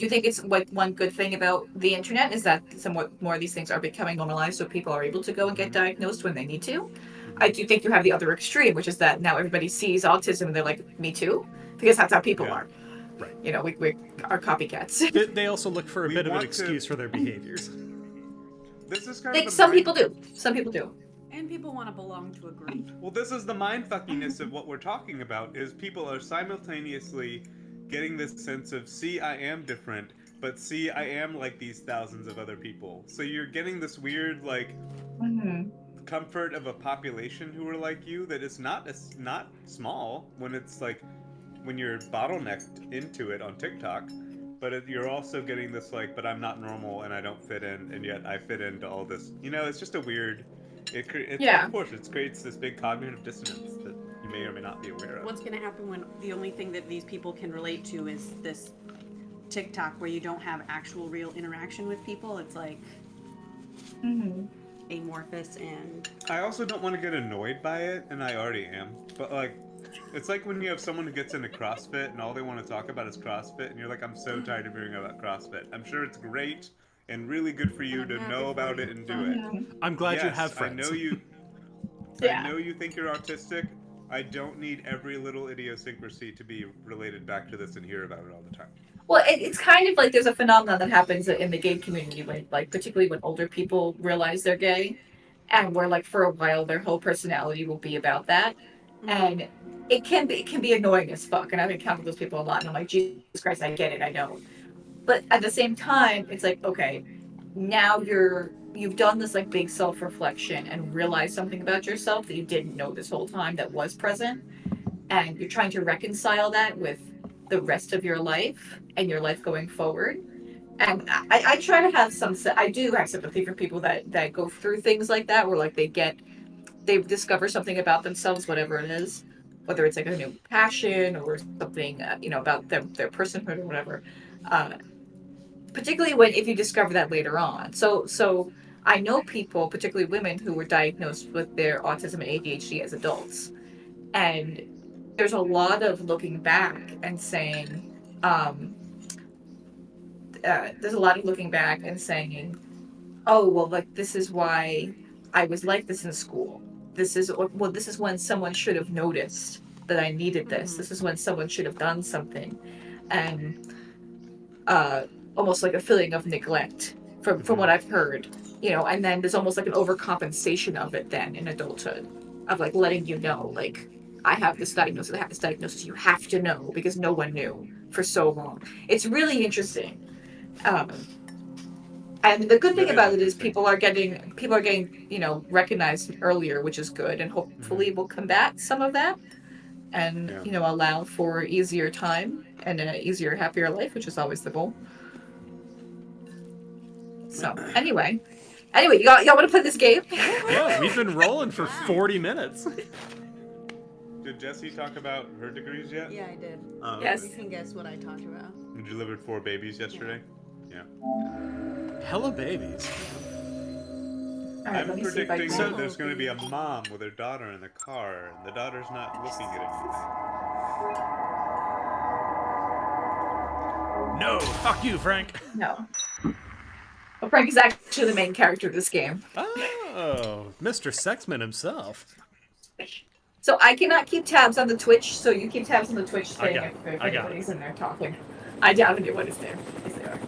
think it's like one good thing about the internet is that somewhat more of these things are becoming normalized, so people are able to go and get diagnosed when they need to. I do think you have the other extreme, which is that now everybody sees autism and they're like, me too, because that's how people are. Right. You know, we are copycats. They also look for a bit of an excuse for their behaviors. This is kind of some people do. Some people do. And people want to belong to a group. Well, this is the mindfuckiness of what we're talking about, is people are simultaneously getting this sense of, see, I am different, but see, I am like these thousands of other people. So you're getting this weird, like, comfort of a population who are like you that is not small when it's like, when you're bottlenecked into it on TikTok, but you're also getting this like, but I'm not normal and I don't fit in, and yet I fit into all this. You know, it's just a weird... Of course, it creates this big cognitive dissonance that you may or may not be aware of. What's going to happen when the only thing that these people can relate to is this TikTok where you don't have actual real interaction with people? It's like amorphous, and... I also don't want to get annoyed by it, and I already am. But like, it's like when you have someone who gets into CrossFit and all they want to talk about is CrossFit, and you're like, I'm so tired of hearing about CrossFit. I'm sure it's great and really good for you to know about it and do it. I'm glad you have friends. I know you. I know you think you're autistic. I don't need every little idiosyncrasy to be related back to this and hear about it all the time. Well, it's kind of like there's a phenomenon that happens in the gay community, when, like, particularly when older people realize they're gay, and where, like, for a while their whole personality will be about that, and it can be annoying as fuck. And I've encountered those people a lot, and I'm like, Jesus Christ, I get it, I know. But at the same time, it's like, okay, now you've done this like big self-reflection and realized something about yourself that you didn't know this whole time that was present, and you're trying to reconcile that with the rest of your life and your life going forward. And I try to have I do have sympathy for people that go through things like that, where like they discover something about themselves, whatever it is, whether it's like a new passion or something, about their personhood or whatever. Particularly if you discover that later on. So I know people, particularly women, who were diagnosed with their autism and ADHD as adults, and there's a lot of looking back and saying, oh, well, like, this is why I was like this in school. This is when someone should have noticed that I needed this. This is when someone should have done something. And almost like a feeling of neglect from what I've heard, and then there's almost like an overcompensation of it then in adulthood, of like letting you know, like, I have this diagnosis, you have to know, because no one knew for so long. It's really interesting. And the good thing about it is people are getting recognized earlier, which is good, and hopefully will combat some of that, and allow for easier time and an easier, happier life, which is always the goal. So anyway, y'all want to play this game? Yeah, we've been rolling for 40 minutes. Did Jessie talk about her degrees yet? Yeah, I did. Yes. You can guess what I talked about. You delivered 4 babies yesterday? Yeah. Hella babies. All right, let I'm me see if I predicting can. that there's going to be a mom with her daughter in the car, and the daughter's not looking at anything. No, fuck you, Frank. No. Well, Frank is actually the main character of this game. Oh, Mr. Sexman himself. So I cannot keep tabs on the Twitch, so you keep tabs on the Twitch thing I if got anybody's in there talking. I doubt anyone is there. Yes, they are.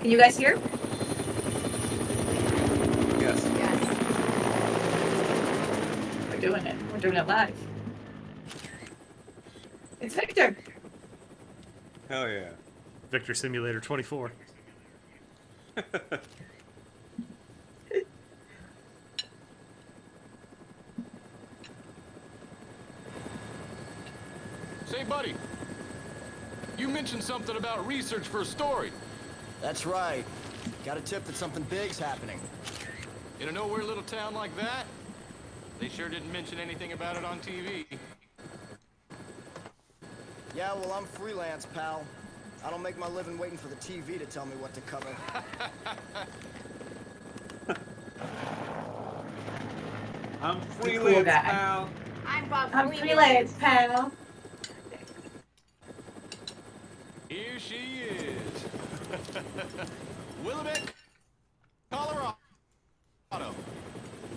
Can you guys hear? Yes. We're doing it. We're doing it live. It's Victor. Hell yeah. Victor Simulator 24. Say, buddy, you mentioned something about research for a story. That's right. Got a tip that something big's happening. In a nowhere little town like that? They sure didn't mention anything about it on TV. Yeah, well, I'm freelance, pal. I don't make my living waiting for the TV to tell me what to cover. I'm Cool freelance, guy. pal. I'm freelance, pal. Here she is. Willamette, Colorado.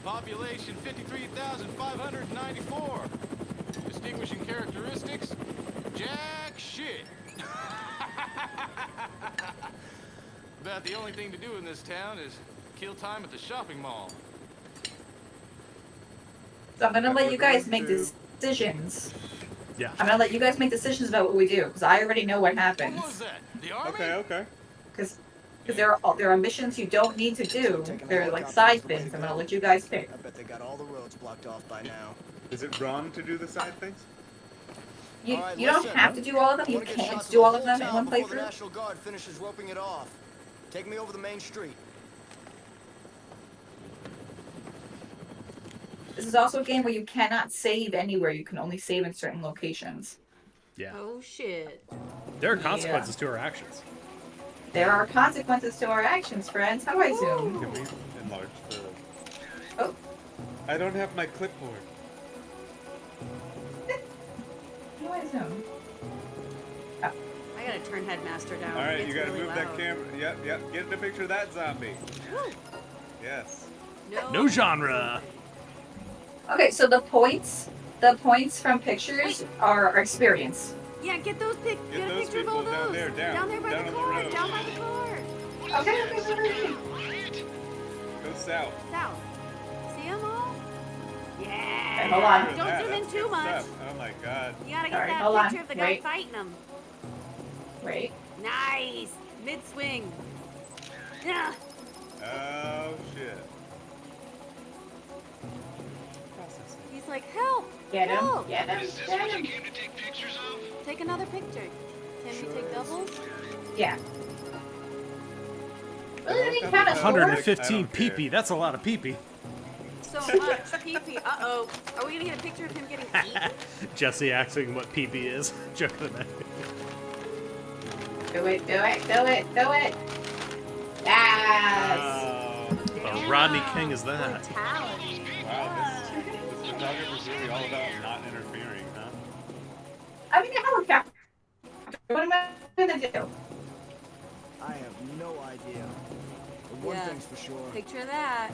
Population 53,594. Distinguishing characteristics, jack shit. About the only thing to do in this town is kill time at the shopping mall. So I'm gonna let you guys make decisions. Yeah. I'm gonna let you guys make decisions about what we do, because I already know what What happens. was that? The army? Okay. Because there are missions you don't need to do. They're like side things. I'm gonna let you guys pick. I bet they got all the roads blocked off by now. Is it wrong to do the side things? You, All right, you don't listen. have to do all of them. I You wanna get can't shots do of all the of whole them in town one before the playthrough. National Guard finishes roping it off. Take me over the main street. This is also a game where you cannot save anywhere. You can only save in certain locations. Yeah. Oh shit. There are consequences to our actions. There are consequences to our actions, friends. How do I zoom? Can we enlarge the... Oh. I don't have my clipboard. How do I zoom? I gotta turn Headmaster down. Alright, It's you gotta really move that loud. camera. Yep. Get in a picture of that zombie. Woo. Yes. No genre. Okay, so the points from pictures are experience. Yeah, get those Get get a those picture of all people down those. there, down by on the the car. road. Down by the car. Okay. Go south. South. See them all? Yeah. Okay, hold on. Don't That- zoom in that's too good much. stuff. Oh my god. You gotta get Alright, that hold on. picture of the guy Wait. fighting them. Wait. Nice. Mid swing. Yeah. Oh shit. He's like, help. Get him. Help. Get him. Get him. Take another picture. Can we take doubles? Yeah. Well, did he count as 115 I don't care. pee-pee. That's a lot of pee-pee. So much pee-pee. Uh-oh. Are we gonna get a picture of him getting eaten? Jesse asking what pee-pee is. Joke of the night. Do it. Yes. Oh, Rodney King is that. Brutality. Wow, this photographer's really all about not interfering, huh? I'm in a helicopter. What am I gonna do? I have no idea. But one Yeah. thing's for sure. Picture that.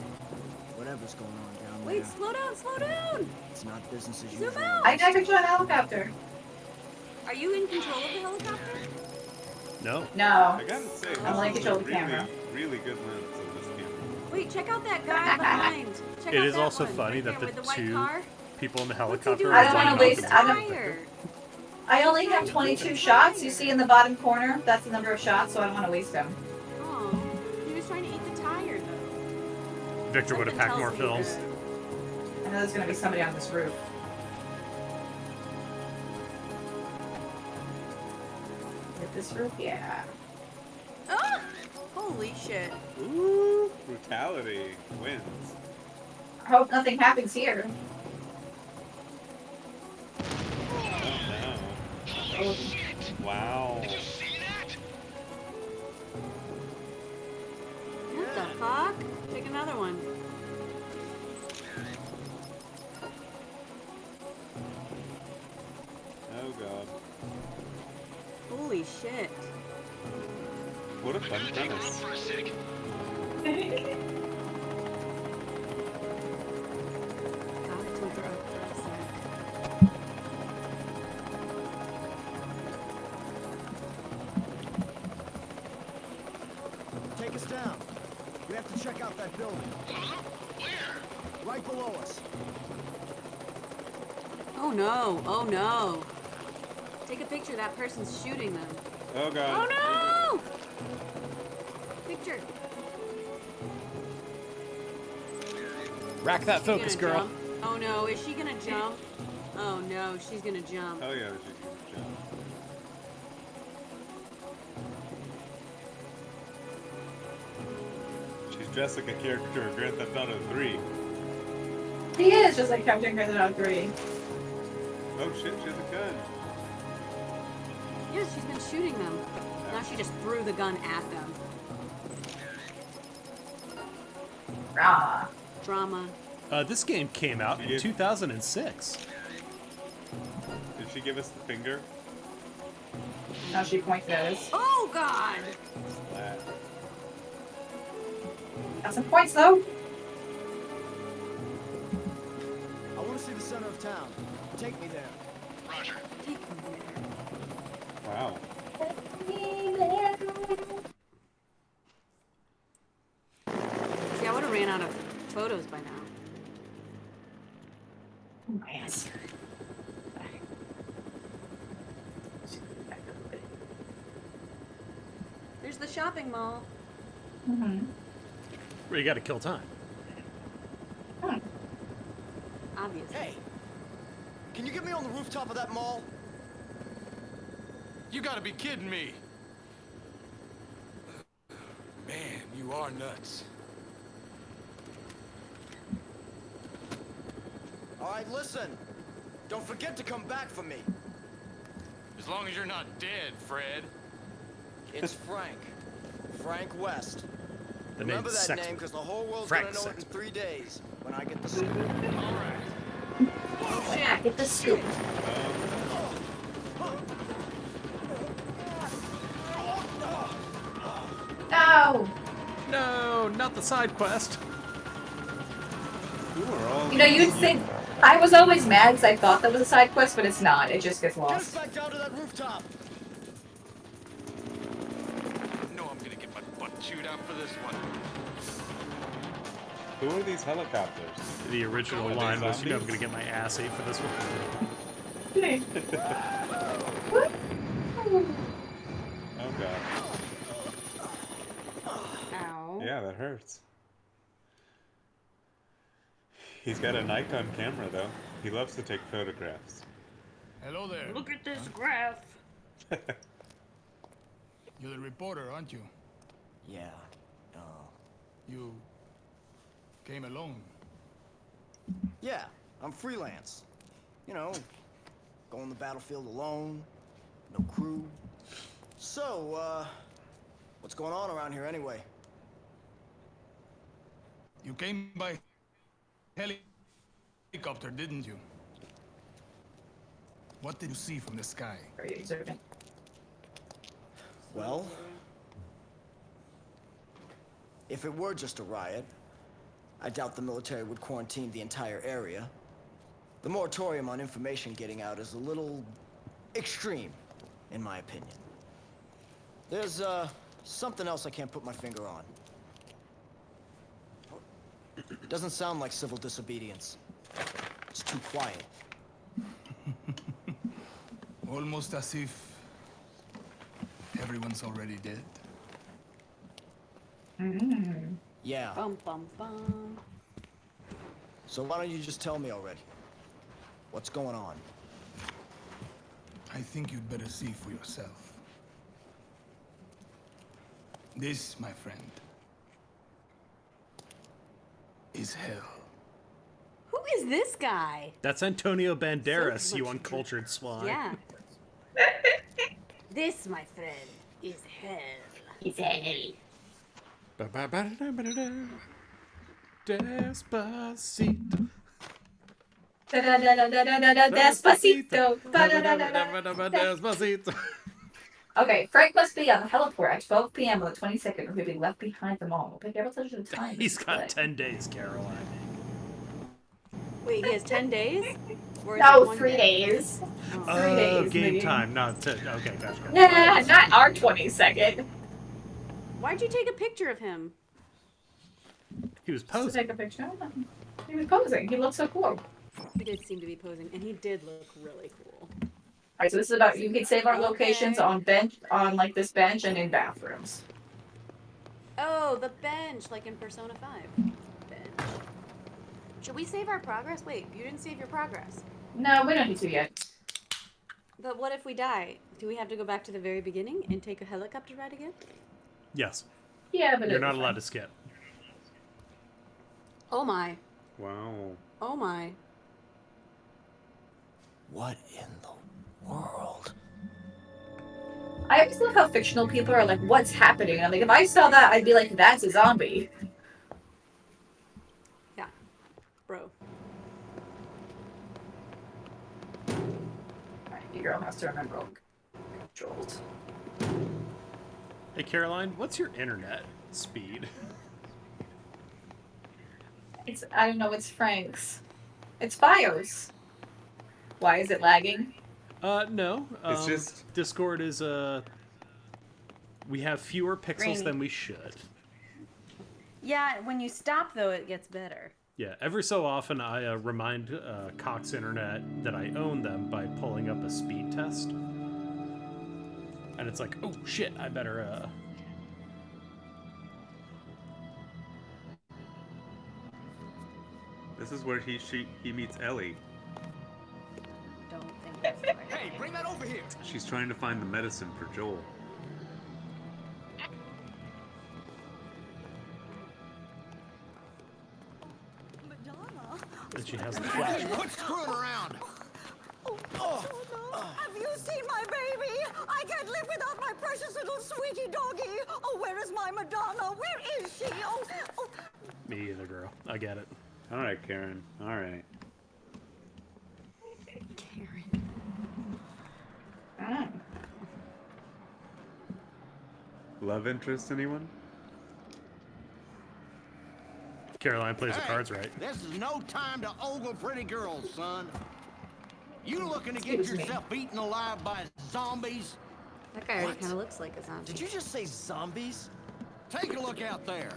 Whatever's going on down Wait, there, slow down. it's not business as Zoom usual. out. I got a picture on a helicopter. Are you in control of the helicopter? No. No. I gotta say, I'm like this is control a the camera. really good lens of this camera. Wait, check out that guy behind. Check It out is that also one, funny right that there the with white two car. people in the What's he helicopter doing? I don't are wanna lining waste- up I the don't- picture. I only have 22 shots. You see in the bottom corner, that's the number of shots, so I don't want to waste them. Oh, he was trying to eat the tire though. Victor would have packed more Something tells films. me I know there's gonna be somebody on this roof. Hit this roof? Yeah. that- Ah! Holy shit. Ooh, brutality wins. I hope nothing happens here. Wow. What the fuck? Take another one. Oh god. Holy shit. What a fun premise. Gotta tilt her up for a sec. Take us down. We have to check out that building. Where? Right below us. Oh no, oh no. Take a picture, that person's shooting them. Oh god. Oh no! Picture. Rack that Is she focus, gonna girl. jump? Oh no, is she gonna jump? Oh no, she's gonna jump. Oh yeah, she's gonna jump. She's dressed like a character in Grand Theft Auto 3. He is just like Captain Grand Theft Auto 3. Oh shit, she has a gun. Yeah, she's been shooting them. Now she just threw the gun at them. Rah. Drama. This game came out in 2006. Did she give us the finger? Now she points at us. Oh god! Splat. Got some points though. I want to see the center of town. Take me there. Roger. Take me there. Wow. See, I would have ran out of photos by now. Oh, yes. There's the shopping mall. Where you gotta kill time. Obviously. Hey, can you get me on the rooftop of that mall? You gotta be kidding me. Man, you are nuts. All right, listen. Don't forget to come back for me. As long as you're not dead, Fred. It's Frank. Frank West. The Remember name's that Sexton. name, because the whole world's Frank gonna know it in Sexton. 3 days when I get the scoop. All right. Yeah, get the scoop. No. No, not the side quest. Who are all You know, you'd think I was always mad because I thought that was a side quest, but it's not. It just gets Get us lost. back down to that rooftop. No, I'm gonna get my butt chewed out for this one. Who are these helicopters? The original Are they line was, you know, I'm zombies? gonna get my ass ate for this one. Oh god. Ow. Yeah, that hurts. He's got a Nikon camera though. He loves to take photographs. Hello there. Look at this graph. You're the reporter, aren't you? Yeah. You came alone. Yeah, I'm freelance. You know, go on the battlefield alone, no crew. So, what's going on around here anyway? You came by helicopter, didn't you? What did you see from the sky? Very observant. Well, if it were just a riot, I doubt the military would quarantine the entire area. The moratorium on information getting out is a little extreme, in my opinion. There's, something else I can't put my finger on. It doesn't sound like civil disobedience. It's too quiet. Almost as if everyone's already dead. Yeah, Bum bum bum. so why don't you just tell me already? What's going on? I think you'd better see for yourself. This, my friend, is hell. Who is this guy? That's Antonio Banderas, So you much uncultured swine. Yeah. This, my friend, is hell. He's hell. Despacito. Despacito. Despacito. Okay, Frank must be on the heliport at 12 p.m. on the 22nd, or he'll be left behind the mall. Pay careful attention to the time. He's got 10 days, Caroline. Wait, he has 10 days? Or is No, it 1 3 day? days. Oh. 3 days. Game maybe. time, not 10. Okay, gotcha. Nah, not our 22nd. Why'd you take a picture of him? He was Just to posing. take a picture. He was posing. He looked so cool. He did seem to be posing, and he did look really cool. Alright, so this is about you can save our locations on like this bench and in bathrooms. Oh, the bench, like in Persona 5. Bench. Should we save our progress? Wait, you didn't save your progress. No, we don't need to yet. But what if we die? Do we have to go back to the very beginning and take a helicopter ride again? Yes. Yeah, but You're not allowed to skip. Oh my. Wow. Oh my. What in the world? I always love how fictional people are like, what's happening? And I'm like, if I saw that, I'd be like, that's a zombie. Yeah. Bro. Alright, your girl has to remember all controls. Hey, Caroline, what's your internet speed? I don't know, it's Frank's. It's BIOS. Why is it lagging? No. It's just... Discord is, we have fewer pixels Grainy. than we should. Yeah, when you stop, though, it gets better. Yeah, every so often I remind Cox Internet that I own them by pulling up a speed test. And it's like, oh shit, I better, This is where he meets Ellie. Don't think that's the right Hey, bring that over here. She's trying to find the medicine for Joel. and she has the flash. Quit screwing around. Have you seen my baby? I can't live without my precious little sweetie doggy. Oh, where is my Madonna? Where is she? Oh. Me either, girl. I get it. All right, Karen. All right. Karen. Mm. Love interest, anyone? Caroline plays the cards right. This is no time to ogle pretty girls, son. You looking to get Excuse me. yourself eaten alive by zombies? That guy already What? kind of looks like a zombie. Did you just say zombies? Take a look out there.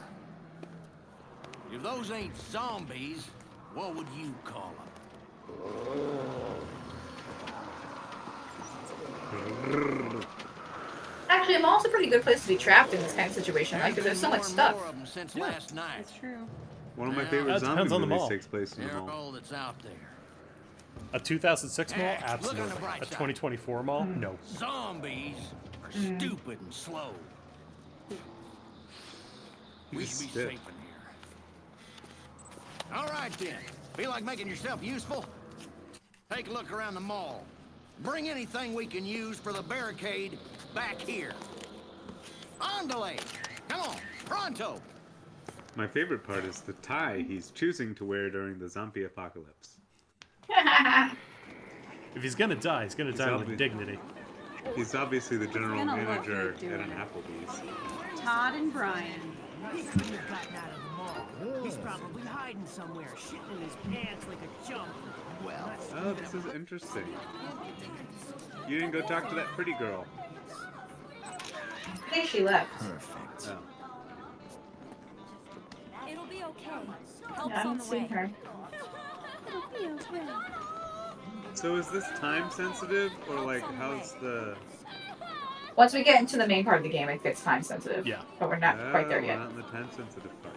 If those ain't zombies, what would you call them? Actually, a mall's a pretty good place to be trapped in this kind of situation, right? Because there's so much stuff. More of them since last night. That's true. One of my That favorite zombie depends on the movies mall. takes place in the They're mall. all that's out there. A 2006 mall? Look on the Absolutely. bright A side. 2024 mall? No. Zombies are stupid and slow. We He's should be stiff. safe in here. All right then. Feel like making yourself useful? Take a look around the mall. Bring anything we can use for the barricade back here. Andale! Come on, pronto! My favorite part is the tie he's choosing to wear during the zombie apocalypse. If he's gonna die, he's gonna die with obvious. dignity. He's obviously the general gonna look manager good at an doing it. Applebee's. Todd and Brian. He couldn't have gotten out of the mall. He's probably hiding somewhere, shitting in his pants like a chump. Well, Oh, this is interesting. You didn't go talk to that pretty girl. I think she left. Perfect. Oh. It'll be okay. I Help's on haven't the seen way. her. So is this time sensitive, or like how's the? Once we get into the main part of the game, it gets time sensitive. Yeah. But we're not quite there we're yet. not in the time sensitive part.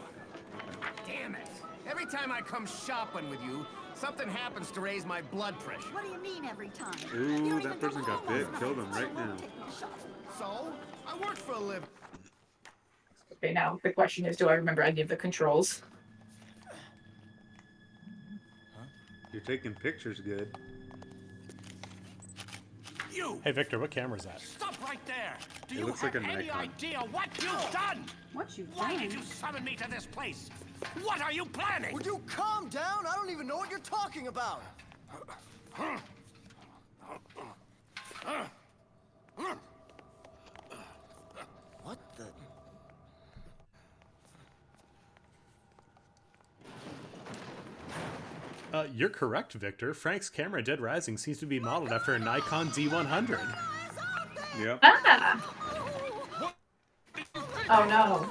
Damn it. Every time I come shopping with you, something happens to raise my blood pressure. What do you mean every time? Ooh, You don't that even person come got home bit. most Killed nights. him right So now. take the shot. So, I work for a living. Okay, now the question is, do I remember any of the controls? You're taking pictures good. You! Hey, Victor, what camera's that? Stop right there! Do It you looks have like a any Nikon. idea what you've done? What you've Why done? did you summon me to this place? What are you planning? Would you calm down? I don't even know what you're talking about. What the? You're correct, Victor. Frank's camera, Dead Rising, seems to be modeled after a Nikon D100. Yep. Ah! Oh no.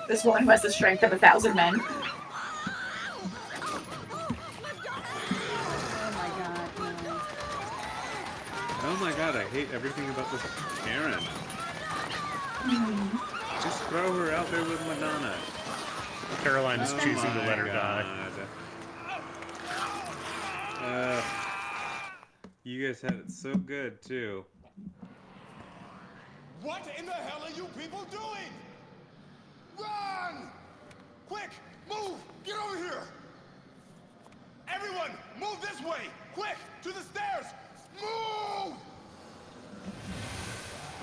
This woman who has the strength of 1,000 men. Oh my god, no. Oh my god, I hate everything about this Karen. Just throw her out there with Madonna. Caroline is Oh choosing to my let her die. God. You guys had it so good, too. What in the hell are you people doing? Run! Quick, move! Get over here! Everyone, move this way! Quick, to the stairs! Move!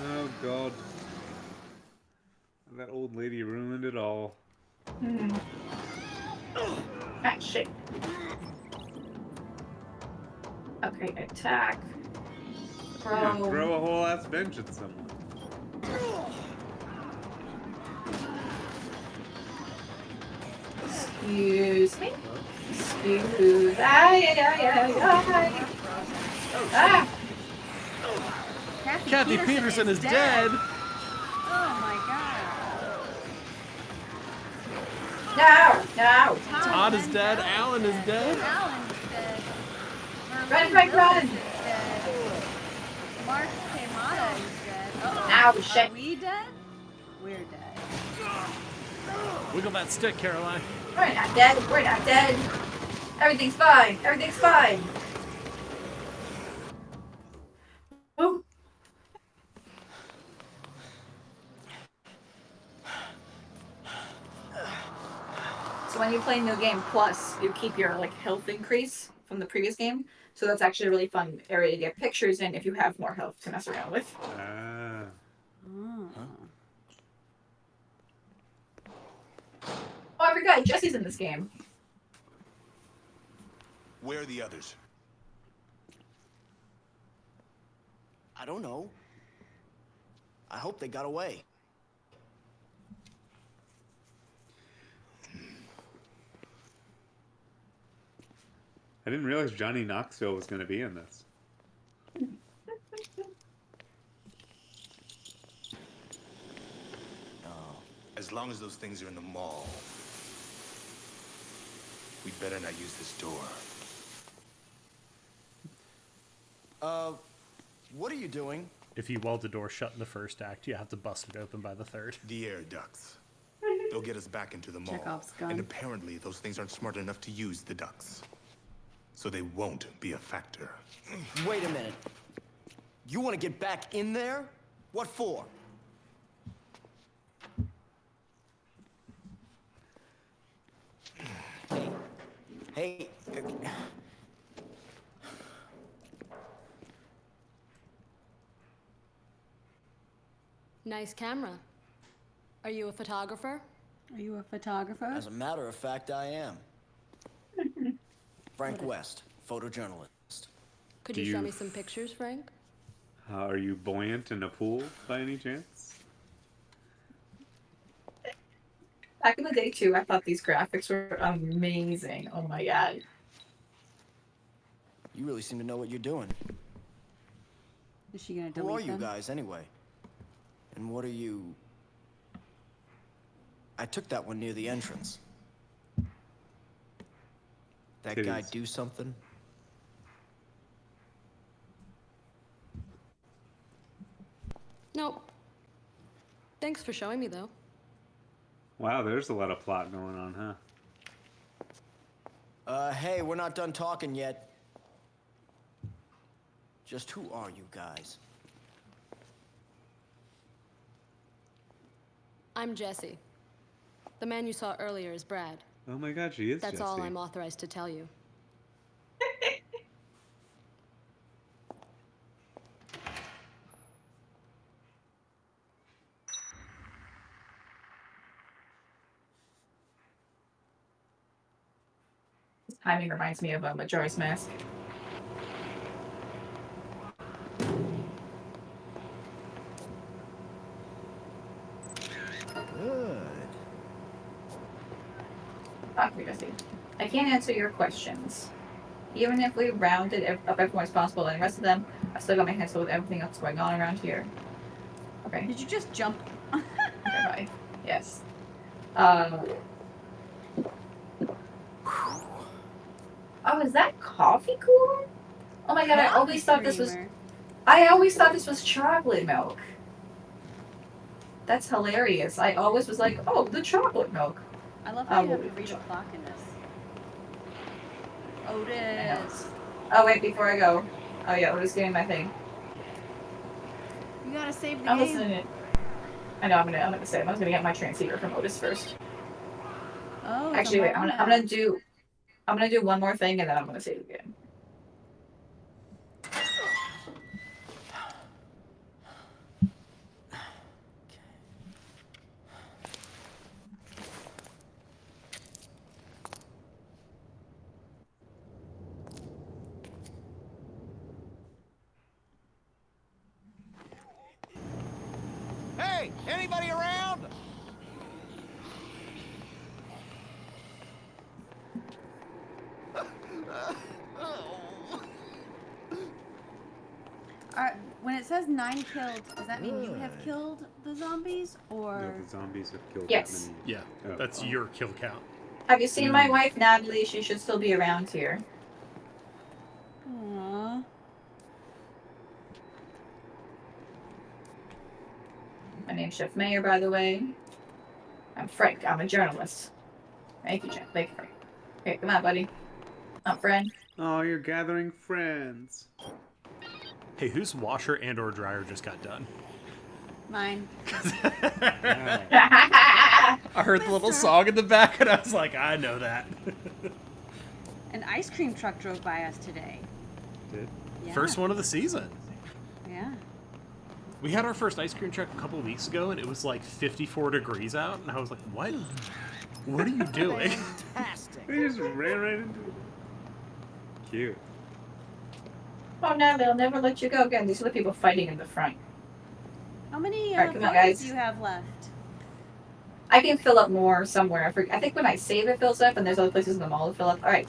Oh god. That old lady ruined it all. Ah, shit. Okay, attack. Yeah, Throw. throw a whole ass bench at someone. Excuse me. Excuse. Ah! Kathy Peterson is dead! Oh my god. No! No! Todd is dead. Alan is dead. Alan's dead. Run, Frank, run! Is dead. Mark Queimada is dead. Uh-oh. Ow, shit. Are we dead? We're dead. Wiggle that stick, Caroline. We're not dead. We're not dead. Everything's fine. Everything's fine. Oh. So when you play New Game Plus, you keep your health increase from the previous game. So that's actually a really fun area to get pictures in if you have more health to mess around with. Ah. Oh, I forgot Jesse's in this game. Where are the others? I don't know. I hope they got away. I didn't realize Johnny Knoxville was going to be in this. As long as those things are in the mall, we better not use this door. What are you doing? If you weld the door shut in the first act, you have to bust it open by the third. The air ducts. They'll get us back into the mall. Chekhov's gun. And apparently those things aren't smart enough to use the ducts. So they won't be a factor. Wait a minute. You want to get back in there? What for? Hey. Nice camera. Are you a photographer? Are you a photographer? As a matter of fact, I am. Frank West, photojournalist. Could Do you show you- me some pictures, Frank? Are you buoyant in a pool by any chance? Back in the day, too, I thought these graphics were amazing. Oh my god. You really seem to know what you're doing. Is she gonna Who delete are you them? guys, anyway? And what are you... I took that one near the entrance. That guy Titties. do something? Nope. Thanks for showing me, though. Wow, there's a lot of plot going on, huh? Hey, we're not done talking yet. Just who are you guys? I'm Jesse. The man you saw earlier is Brad. Oh my god, she is That's Jessie. all I'm authorized to tell you. This timing reminds me of Majora's Mask. Good. I can't answer your questions. Even if we rounded up everyone as possible and the rest of them, I've still got my hands full with everything else going on around here. Okay. Did you just jump? Okay, bye. Yes. Oh, is that coffee cooler? Oh my god, I always thought this was chocolate milk. That's hilarious. I always was like, oh, the chocolate milk. I love how you have to read a clock in this. Otis. Oh wait, before I go. Oh yeah, Otis getting my thing. You gotta save the I'm game. listening. I know. I'm gonna save. I was gonna get my transceiver from Otis first. Oh. Actually, wait. I'm gonna do one more thing and then I'm gonna save again. Hey, anybody around? When it says 9 killed, does that mean you have killed the zombies, or? No, the zombies have killed Yes. that many. Yeah, that's your kill count. Have you seen my wife, Natalie? She should still be around here. Aww. My name's Chef Mayor, by the way. I'm Frank. I'm a journalist. Thank you, Chef. Thank you, Frank. Okay, come on, buddy. Friend. Oh, you're gathering friends. Hey, whose washer and or dryer just got done? Mine. I heard the little song in the back and I was like, I know that. An ice cream truck drove by us today. Did? Yeah. First one of the season. Yeah. We had our first ice cream truck a couple of weeks ago and it was like 54 degrees out and I was like, what? What are you doing? Fantastic. They just ran right into it. Cute. Oh no, they'll never let you go again. These are the people fighting in the front. How many Alright, come on, photos guys. do you have left? I can fill up more somewhere. I think when I save it fills up and there's other places in the mall to fill up. Alright,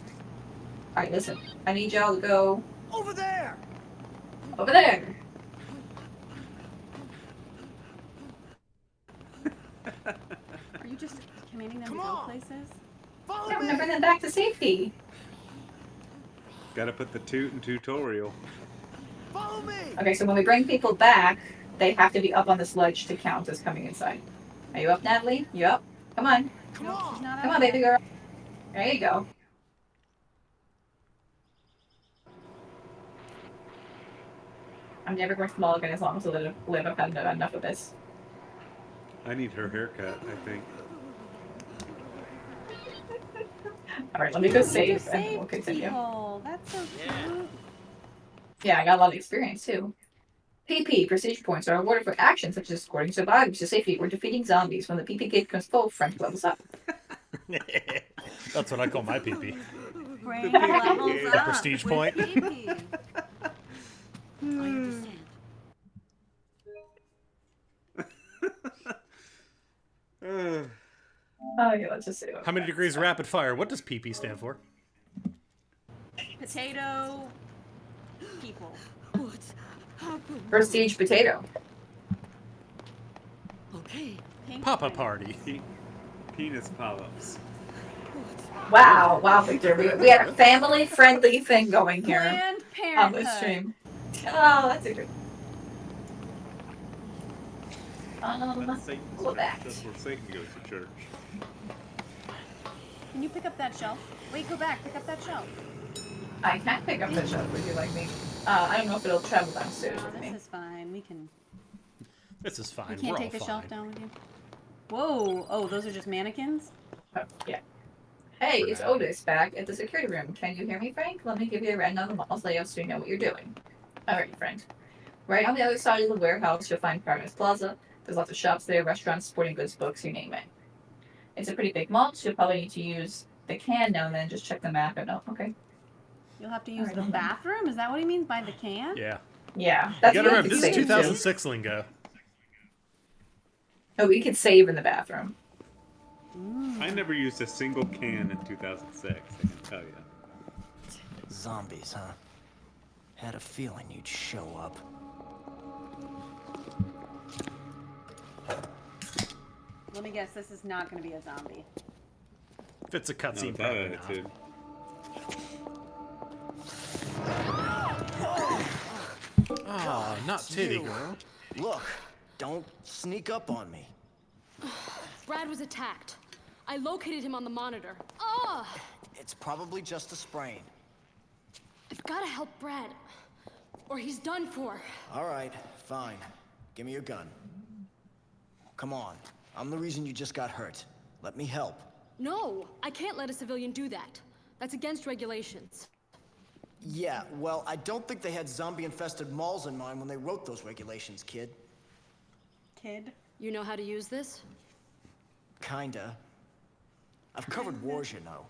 listen. I need y'all to go Over there. over there. Are you just commanding them Come to go on. places? Follow Yeah, I'm gonna me. bring them back to safety. Gotta put the toot in tutorial. Follow me. Okay, so when we bring people back, they have to be up on this ledge to count as coming inside. Are you up, Natalie? You up? Come on. Come No, on. she's not Come up on, yet. baby girl. There you go. I'm never going small again as long as I live. I've had enough of this. I need her haircut, I think. Alright, let me go You save just and we'll saved continue. people. That's so cute. Yeah, I got a lot of experience too. PP, prestige points are awarded for actions such as escorting survivors to safety or defeating zombies. When the PP gauge becomes full, Frank levels up. That's what I call my PP. Brain levels The up prestige with point. PP. I understand. Oh yeah, let's just say How many degrees rapid fire? What does PP stand for? Potato people. What's happened? Prestige potato. Okay. Pink Papa one. party. Penis polyps. Wow, Victor. We had a family-friendly thing going here Planned on Parenthood. this stream. Oh, that's a good. That's Satan's go church. back. That's where Satan goes to church. Can you pick up that shelf? Wait, go back. Pick up that shelf. I can pick up the shelf. Would you like me? I don't know if it'll travel downstairs No, with me. this is fine. We can. This is fine. You can't We're take all the fine. shelf down with you. Whoa! Oh, those are just mannequins. Oh, yeah. Hey, it's Otis back at the security room. Can you hear me, Frank? Let me give you a rundown of the mall's layout so you know what you're doing. Alright, friend. Right on the other side of the warehouse, you'll find Paradise Plaza. There's lots of shops there, restaurants, sporting goods, books, you name it. It's a pretty big mall, so you'll probably need to use the can now and then. Just check the map and okay. You'll have to use the bathroom? Is that what he means by the can? Yeah. Yeah. That's you gotta remember, this is 2006 lingo. Oh, we could save in the bathroom. I never used a single can in 2006, I can tell you. Zombies, huh? Had a feeling you'd show up. Let me guess, this is not going to be a zombie. If it's a cutscene, no, probably attitude. not. Ah, not titty girl. Look, don't sneak up on me. Brad was attacked. I located him on the monitor. Oh! It's probably just a sprain. I've got to help Brad, or he's done for. All right, fine. Give me your gun. Come on. I'm the reason you just got hurt. Let me help. No, I can't let a civilian do that. That's against regulations. Yeah, well, I don't think they had zombie-infested malls in mind when they wrote those regulations, kid. Kid? You know how to use this? Kinda. I've covered wars, you know.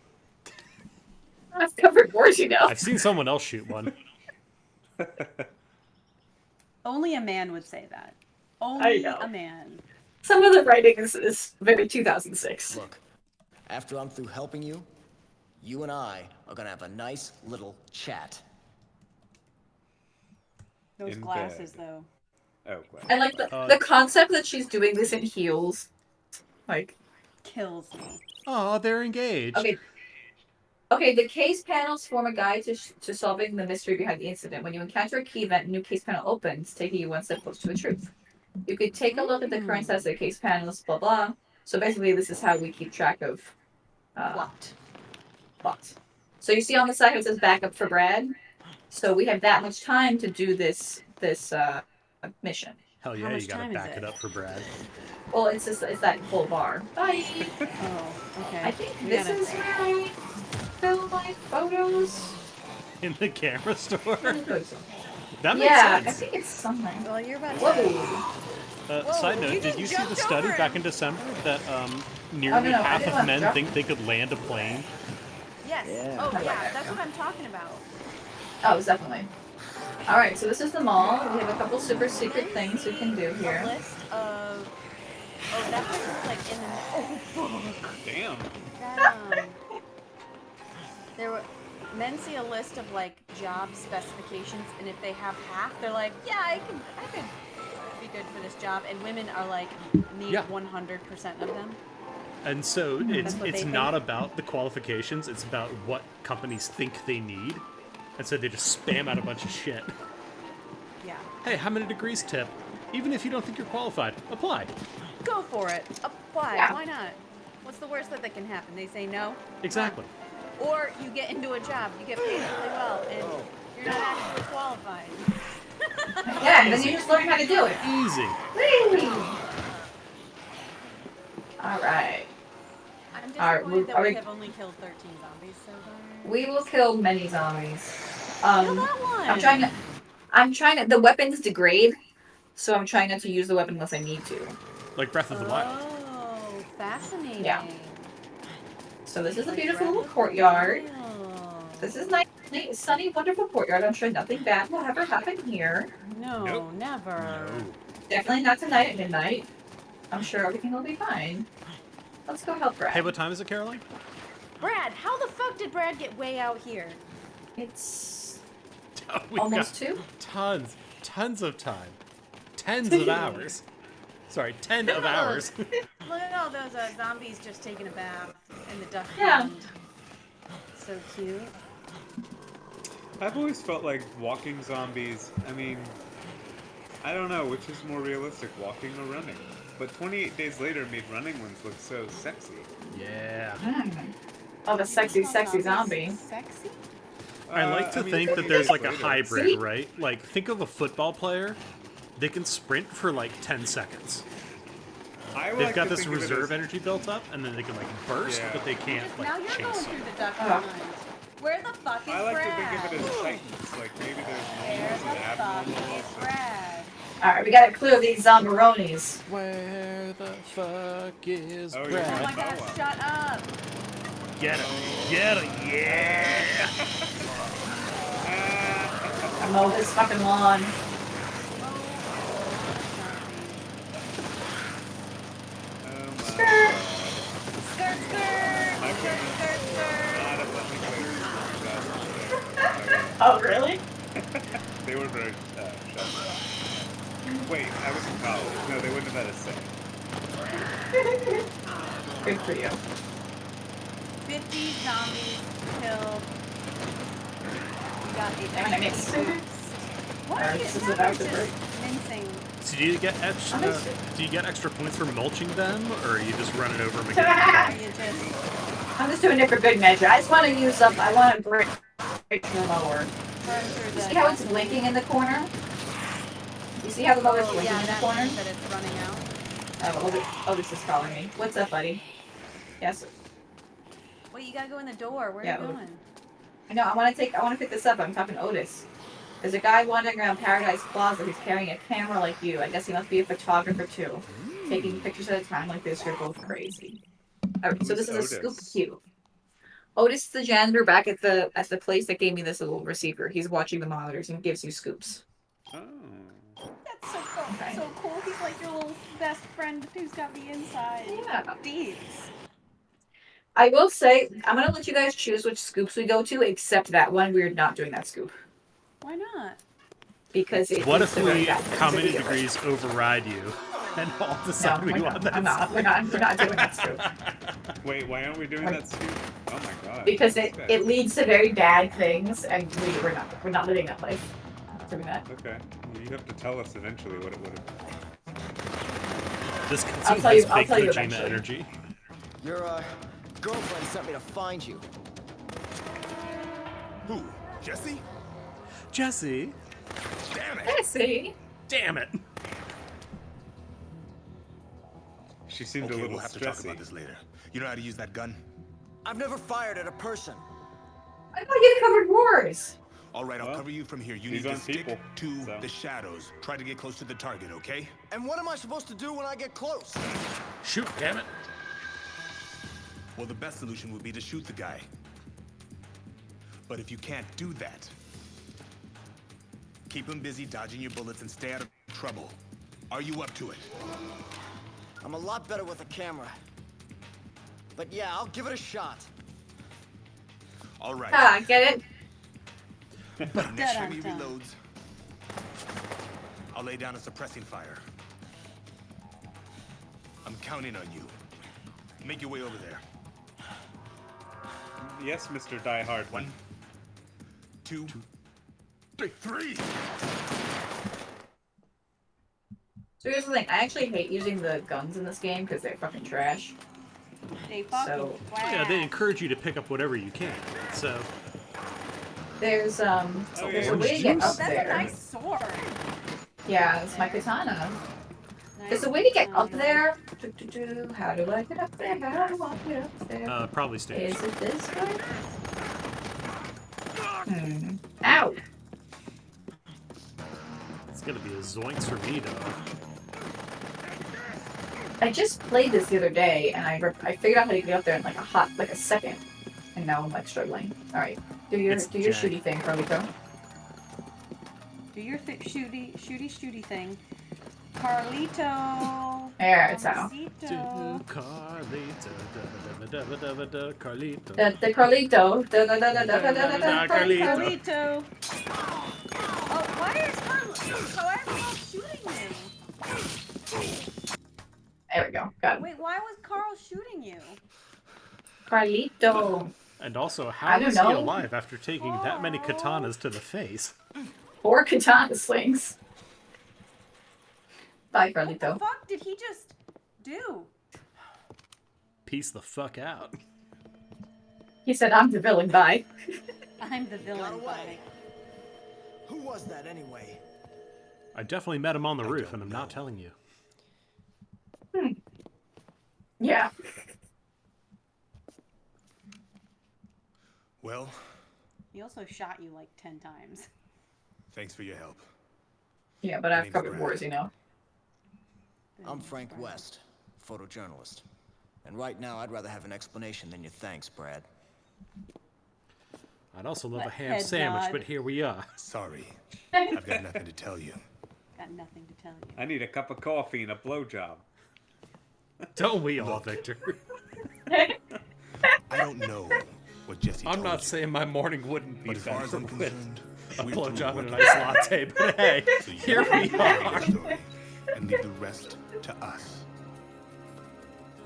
I've covered wars, you know. I've seen someone else shoot one. Only a man would say that. Only a man. Some of the writing is very 2006. Look, after I'm through helping you, you and I are gonna have a nice little chat. Those In glasses, bed. though. Oh, glad. I like the concept that she's doing this in heels. Like, kills me. Oh, they're engaged. Okay, the case panels form a guide to solving the mystery behind the incident. When you encounter a key event, a new case panel opens, taking you one step closer to the truth. You could take a look at the current status of the case panels, blah blah. So basically, this is how we keep track of plot. So you see on the side it says backup for Brad. So we have that much time to do this mission. Hell yeah, you gotta back it up for Brad. Well, it's that whole bar. Bye. Oh, okay. I think this is where I film my photos. In the camera store? That makes Yeah, sense. I think it's somewhere. Well, you're about Whoa. Side note, did you see the study back in December that nearly half of men think they could land a plane? Yes. Yeah. Oh, yeah, that's what I'm talking about. Oh, definitely. Alright, so this is the mall. We have a couple super secret things we can do here. A list of... Oh, that person's like in the... Oh, fuck. Damn. That, there were... Men see a list of, like, job specifications, and if they have half, they're like, yeah, I could be good for this job. And women are like, need 100% of them. And so it's not about the qualifications, it's about what companies think they need. And so they just spam out a bunch of shit. Yeah. Hey, how many degrees tip? Even if you don't think you're qualified, apply. Go for it. Apply. Yeah. Why not? What's the worst that can happen? They say no? Exactly. Or you get into a job, you get paid really well, and you're not actually qualified. Yeah, and then you just learn how to do it. Easy. Alright. I'm disappointed that we have only killed 13 zombies so far. We will kill many zombies. Kill that one! I'm trying to... The weapons degrade, so I'm trying not to use the weapon unless I need to. Like Breath of the Wild. Oh, fascinating. Yeah. So this is a beautiful little courtyard. This is nice, sunny, wonderful courtyard. I'm sure nothing bad will ever happen here. No, never. No. Definitely not tonight at midnight. I'm sure everything will be fine. Let's go help Brad. Hey, what time is it, Caroline? Brad, how the fuck did Brad get way out here? It's We've almost got 2. Tons of time. Tens of hours. Sorry, 10 of hours. Look at all those zombies just taking a bath in the duck Yeah. pond. So cute. I've always felt like walking zombies, I mean, I don't know, which is more realistic, walking or running? But 28 Days Later made running ones look so sexy. Yeah. Oh, the sexy zombie. Sexy? I like to think that there's like a hybrid, right? Like, think of a football player. They can sprint for like 10 seconds. They've got this reserve energy built up, and then they can like burst, but they can't like now you're chase going them. through the duck lines. Where the fuck is I like Brad? to think of it as Titans. Like maybe there's Where normals and the fuck abnormals. is Brad? Alright, we gotta clear these zombironis. Where the fuck is Oh, Brad? Oh my god, shut up! Get him! Get him! Yeah! I mow this fucking lawn. Skirt, skirt, skirt, skirt, skirt. Oh, really? They were very shut. Wait, I was in college. No, they wouldn't have had a say. Good for you. 50 zombies killed. You got Damn it, I missed. What Alright, are you this is now about you're to just mincing? So do you get extra points for mulching them, or are you just running over them Are again? you just... I'm just doing it for good measure. I just want to use up. I want to break the mower. burn through the See how it's blinking in the corner? You see how the mower's blinking yeah, in the that corner? means that it's running out. Oh, this is calling me. What's up, buddy? Yes. Wait, you gotta go in the door. Where Yeah, are you going? I know. I want to pick this up. I'm talking to Otis. There's a guy wandering around Paradise Plaza who's carrying a camera like you. I guess he must be a photographer too. Taking pictures at a time like this. You're both crazy. Alright, so this is a scoop cube. Otis is the janitor back at the place that gave me this little receiver. He's watching the monitors and gives you scoops. Oh. That's so cool. Okay. So cool. He's like your little best friend who's got the inside. Yeah. Deeds. I will say, I'm gonna let you guys choose which scoops we go to, except that one we're not doing that scoop. Why not? Because What if we, how many degrees override you, and all decide we want that? We're not doing that scoop. Wait, why aren't we doing that scoop? Oh my god. Because it leads to very bad things, and we're not living that life. Doing that. Okay. Well, you have to tell us eventually what it would have been. This I'll consumes tell you big Kojima eventually. energy. Your girlfriend sent me to find you. Who? Jesse? Jesse. Damn it! Jesse. Damn it. She seemed Okay, a little we'll have to talk stressy. about this later. You know how to use that gun? I've never fired at a person. I thought you covered wars. All right, I'll Well, cover you from here. You he's need to on stick people, to so. the shadows. Try to get close to the target, okay? And what am I supposed to do when I get close? Shoot, damn it. Well, the best solution would be to shoot the guy. But if you can't do that, keep him busy dodging your bullets and stay out of trouble. Are you up to it? I'm a lot better with a camera. But yeah, I'll give it a shot. All right. Ah, get it? Next time he Dun-dun-dun. reloads, I'll lay down a suppressing fire. I'm counting on you. Make your way over there. Yes, Mr. Die Hard. 1, 2, 3. So here's the thing. I actually hate using the guns in this game because they're fucking trash. They fucking So- Yeah, they encourage you to pick up whatever you can. So There's yeah. there's a way to get Juice. up That's there. a nice sword. Yeah, it's my katana. There's Nice a way to get up katana. there. How do I get up there? How do I get up there? probably stairs. Is it this way? Ow! It's gonna be a zoinks for me, though. I just played this the other day, and I figured out how to get up there in like a second, and now I'm like struggling. All right, do your It's shooty thing, Carlito. Do your shooty thing. Carlito. There, it's out. Carlito. Carlito. The Carlito. Carlito. Carlito. Oh, why is Carl shooting you? There we go. Got it. Wait, why was Carl shooting you? Carlito. And also, I how don't is he know. alive after taking that many katanas to the face? 4 katana slings. Bye, What the Carlito. fuck did he just do? Peace the fuck out. He said, "I'm the villain." Bye. I'm the villain. Got away. Bye. Who was that anyway? I definitely met him on the roof, and I'm not telling you. Yeah. Well, He also shot you like 10 times. thanks for your help. Yeah, but My I've name's covered Brad. wars, you know. I'm Frank West, photojournalist. And right now, I'd rather have an explanation than your thanks, Brad. I'd also love What a ham head sandwich, nod. but here we are. Sorry. I've got nothing to tell you. Got nothing to tell you. I need a cup of coffee and a blowjob. Don't we all, Look. Victor? I don't know what Jesse I'm told not you, saying my morning wouldn't be but as far as better I'm with concerned, a we're blowjob through and a working nice latte, but hey, So you here can we tell me are. your story and leave the rest to us.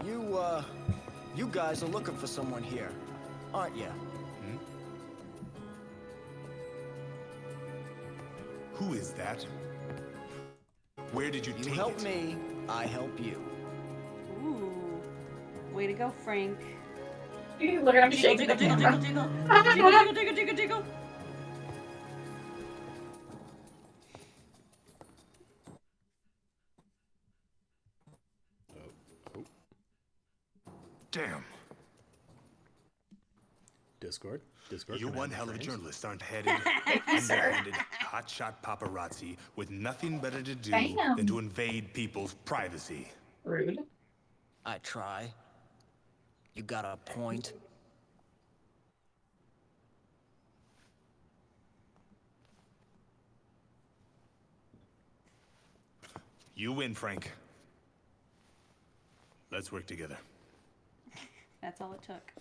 You guys are looking for someone here, aren't you? Who is that? Where did you You take help it? me, I help you. Ooh. Way to go, Frank. Look at him shaking the Jiggle, camera. jiggle, jiggle. Jiggle, jiggle, jiggle, jiggle, jiggle. Damn. Discord. You're command one hell of a frames. journalist, aren't headed, Sir. underhanded, hotshot paparazzi with nothing better to do Damn. than to invade people's privacy. Rude. I try. You got a point? You win, Frank. Let's work together. That's all it took.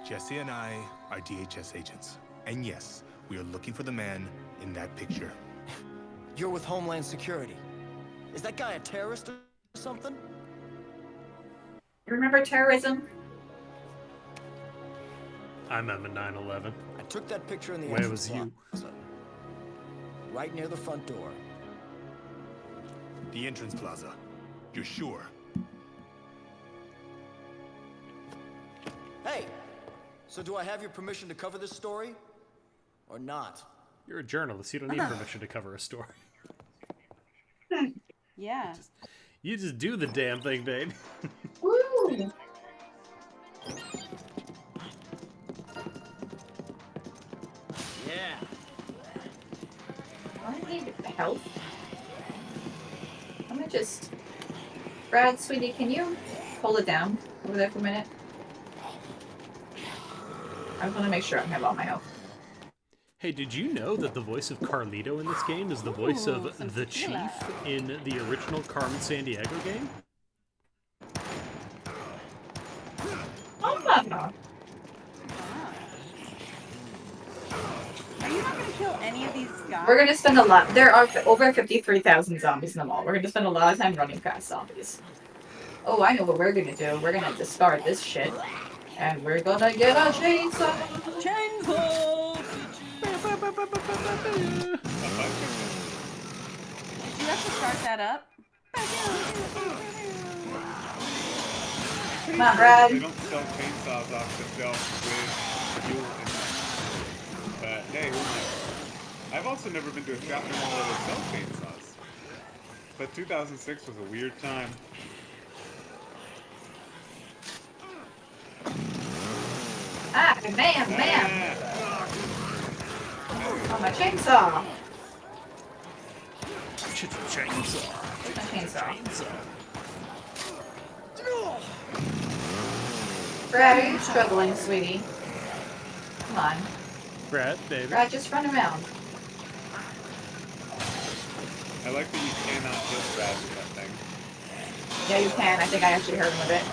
Jesse and I are DHS agents. And yes, we are looking for the man in that picture. You're with Homeland Security. Is that guy a terrorist or something? You remember terrorism? I remember 9/11. I took that picture in the Where entrance was you? plaza, right near the front door. The entrance plaza. You're sure? Hey! So do I have your permission to cover this story? Or not? You're a journalist. You don't need permission to cover a story. Yeah. You just do the damn thing, babe. Woo! Yeah. I need help. I'm gonna just... Brad, sweetie, can you hold it down over there for a minute? I just want to make sure I have all my health. Hey, did you know that the voice of Carlito in this game is the voice Ooh, of some the tequila. Chief in the original Carmen Sandiego game? Oh, no. Wow. Are you not gonna kill any of these guys? We're gonna spend a lot. There are over 53,000 zombies in the mall. We're gonna spend a lot of time running past zombies. Oh, I know what we're gonna do. We're gonna discard this shit. And we're gonna get a chainsaw! Chainsaw! Did you have to start that up? Come on, Brad. They don't sell chainsaws off the shelf with fuel in them. But hey, who knows? I've also never been to a shopping mall that would sell chainsaws. But 2006 was a weird time. Ah, man! Oh, my chainsaw! Chainsaw. Where's my chainsaw? Brad, are you struggling, sweetie? Come on. Brad, baby. Brad, just run around. I like that you cannot hit Brad with that thing. Yeah, you can. I think I actually hurt him a bit.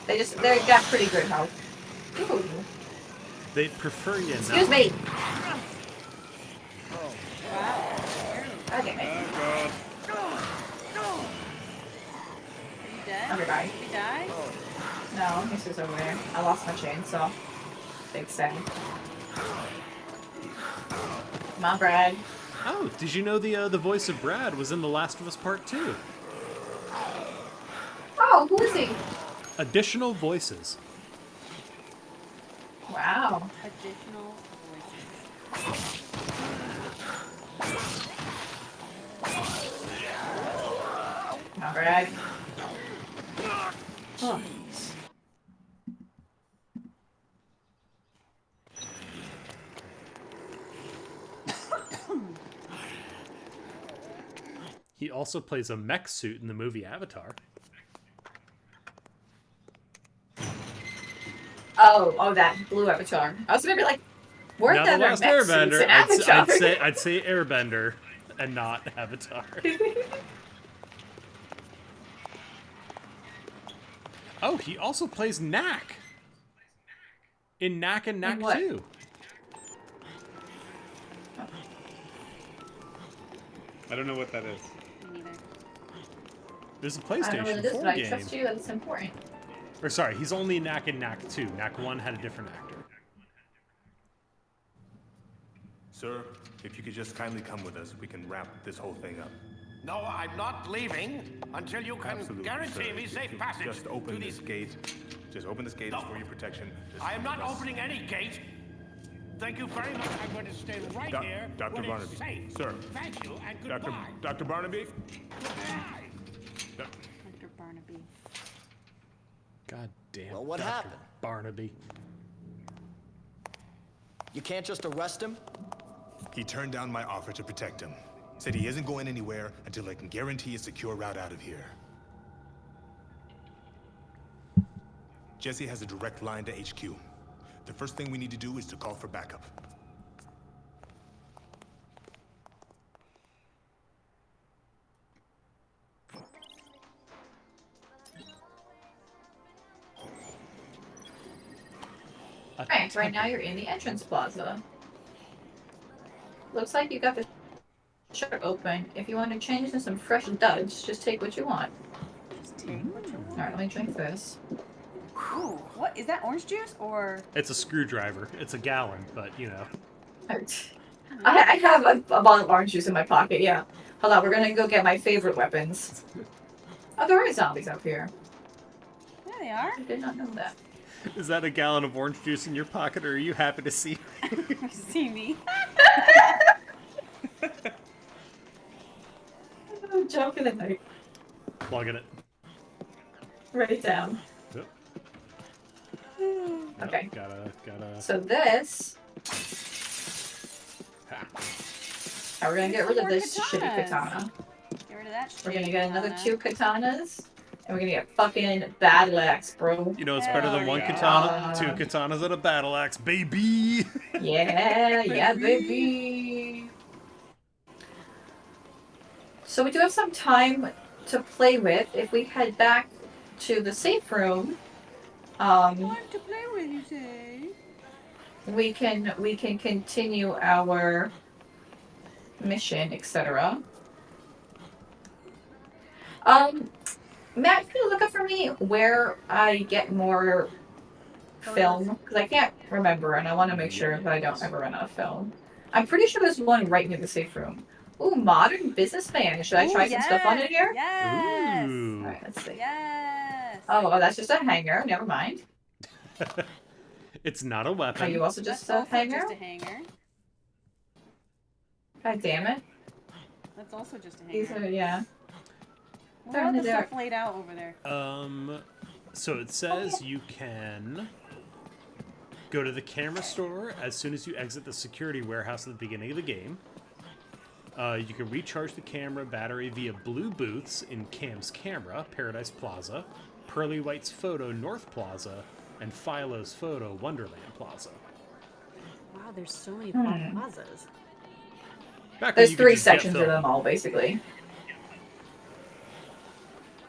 They got pretty good health. Ooh. They'd prefer you not. Excuse me! Okay. Oh Are you dead? Everybody. Did you die? No, he's just over there. I lost my chainsaw. Big sad. Come on, Brad. Oh, did you know the voice of Brad was in The Last of Us Part 2? Oh, who is he? Additional voices. Wow. Additional voices. All right. Brad. Oh. He also plays a mech suit in the movie Avatar. Oh, that blue Avatar. I was gonna be like, weren't Now that the last mech suits Airbender, in Avatar? I'd say Airbender and not Avatar. Oh, he also plays Knack in Knack and Knack 2. I don't know what that is. Me neither. There's a I don't know what PlayStation it is, 4 but I game. trust you that it's important. Or sorry, he's only in Knack and Knack 2. Knack 1 had a different actor. Sir, if you could just kindly come with us, we can wrap this whole thing up. No, I'm not leaving until you can Absolutely, guarantee sir. me If safe you passage just open to this these... gate. Just open this gate. No. It's for your protection. Just I am not press- opening any gate. Thank you very much. I'm going to stay right here. Dr. where it's Barnaby. safe. Sir. Thank you and goodbye. Dr. Barnaby? Goodbye. Dr. Barnaby. God damn. Well, what Dr. happened? Barnaby. You can't just arrest him? He turned down my offer to protect him. Said he isn't going anywhere until I can guarantee a secure route out of here. Jesse has a direct line to HQ. The first thing we need to do is to call for backup. Alright, right now you're in the entrance plaza. Looks like you got the shirt open. If you want to change into some fresh duds, just take what you want. Just take what you want. Alright, let me drink this. Ooh, what is that? Orange juice or? It's a screwdriver. It's a gallon, but you know. I have a bottle of orange juice in my pocket, yeah. Hold on, we're gonna go get my favorite weapons. Oh, there are zombies up here. Yeah, they are. I did not know that. Is that a gallon of orange juice in your pocket, or are you happy to see me? See me. Oh, joke in the night. Plugging it. Write it down. Yep. Okay. Gotta. So this. Now we're gonna get rid of this shitty katana. Get rid of that shit. We're gonna get another 2 katanas. And we're gonna get fucking battle axe, bro. You know, it's better than one katana, 2 katanas, and a battle axe, baby. Yeah, baby. So we do have some time to play with. If we head back to the safe room, Time to play with, you say? we can continue our mission, etc. Matt, can you look up for me where I get more film? Because I can't remember, and I want to make sure that I don't ever run out of film. I'm pretty sure there's one right near the safe room. Ooh, modern businessman. Should I try some stuff on in here? Yes. Ooh. Alright, let's see. Yes. Oh, that's just a hanger. Never mind. It's not a weapon. Are you also just That's a also hanger? just a hanger. God damn it. That's also just a These hanger. are, yeah. What about the stuff laid out over there? So it says you can go to the camera store as soon as you exit the security warehouse at the beginning of the game. You can recharge the camera battery via Blue Booths in Cam's Camera, Paradise Plaza, Pearly White's Photo, North Plaza, and Philo's Photo, Wonderland Plaza. Wow, there's so many plazas. Back when There's you could 3 just get sections of film. them all, basically.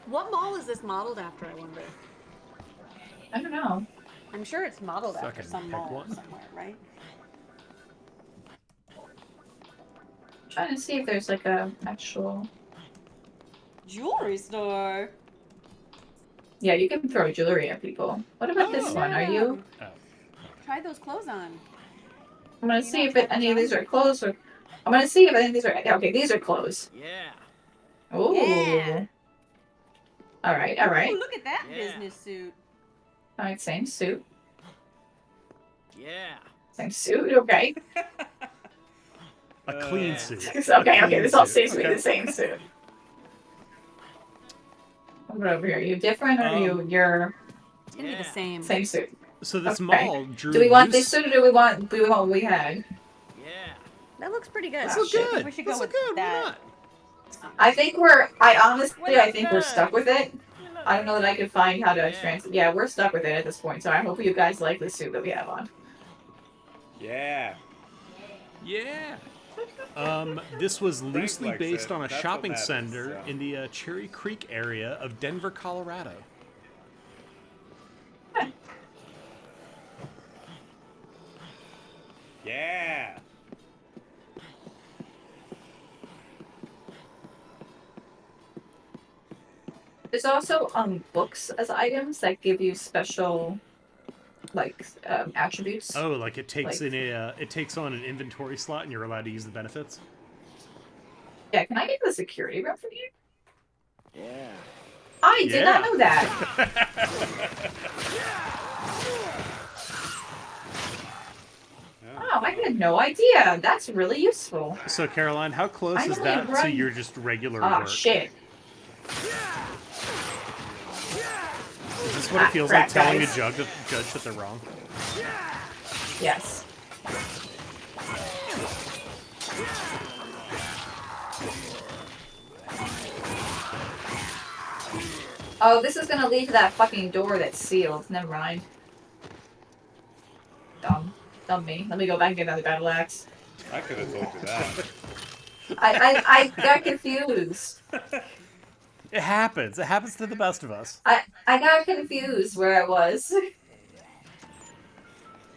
What mall is this modeled after, I wonder? I don't know. I'm sure it's modeled after Fucking some pick mall one. somewhere, right? Trying to see if there's like a actual. Jewelry store. Yeah, you can throw jewelry at people. What about this one? Are you? Oh. Try those clothes on. I'm gonna You see know if any of these are clothes or. I'm gonna see if any of these are. Okay, these are clothes. Yeah. Ooh. Yeah. All right, all right. Ooh, look at that Yeah. business suit. All right, same suit. Yeah. Same suit. Okay. A clean suit. okay. A clean This all suit. seems to be Okay. the same suit. What over here? Are you different or you're It's gonna be the same. same suit? So this Okay. mall drew. Do we want this suit or do we want what we had? Yeah. That looks pretty good. This looks good. We should This go looks with good. that. Why not? I think we're stuck with it. I don't know that I could find how to Yeah, we're stuck with it at this point. So I hope you guys like the suit that we have on. Yeah. Yeah. This was loosely likes based it. on a That's shopping what matters, center so. in the Cherry Creek area of Denver, Colorado. Yeah. There's also books as items that give you special attributes. Oh, like it takes it takes on an inventory slot, and you're allowed to use the benefits. Yeah, can I get the security room from you? Yeah. I did not know that. Oh, I had no idea. That's really useful. So, Caroline, how close is that to your just regular Oh, work? shit. Is this what it feels like crap, telling guys. a judge that they're wrong? Yes. Oh, this is gonna lead to that fucking door that's sealed. Never mind. Dumb me. Let me go back and get another battle axe. I could have told you that. I got confused. It happens. It happens to the best of us. I got confused where I was.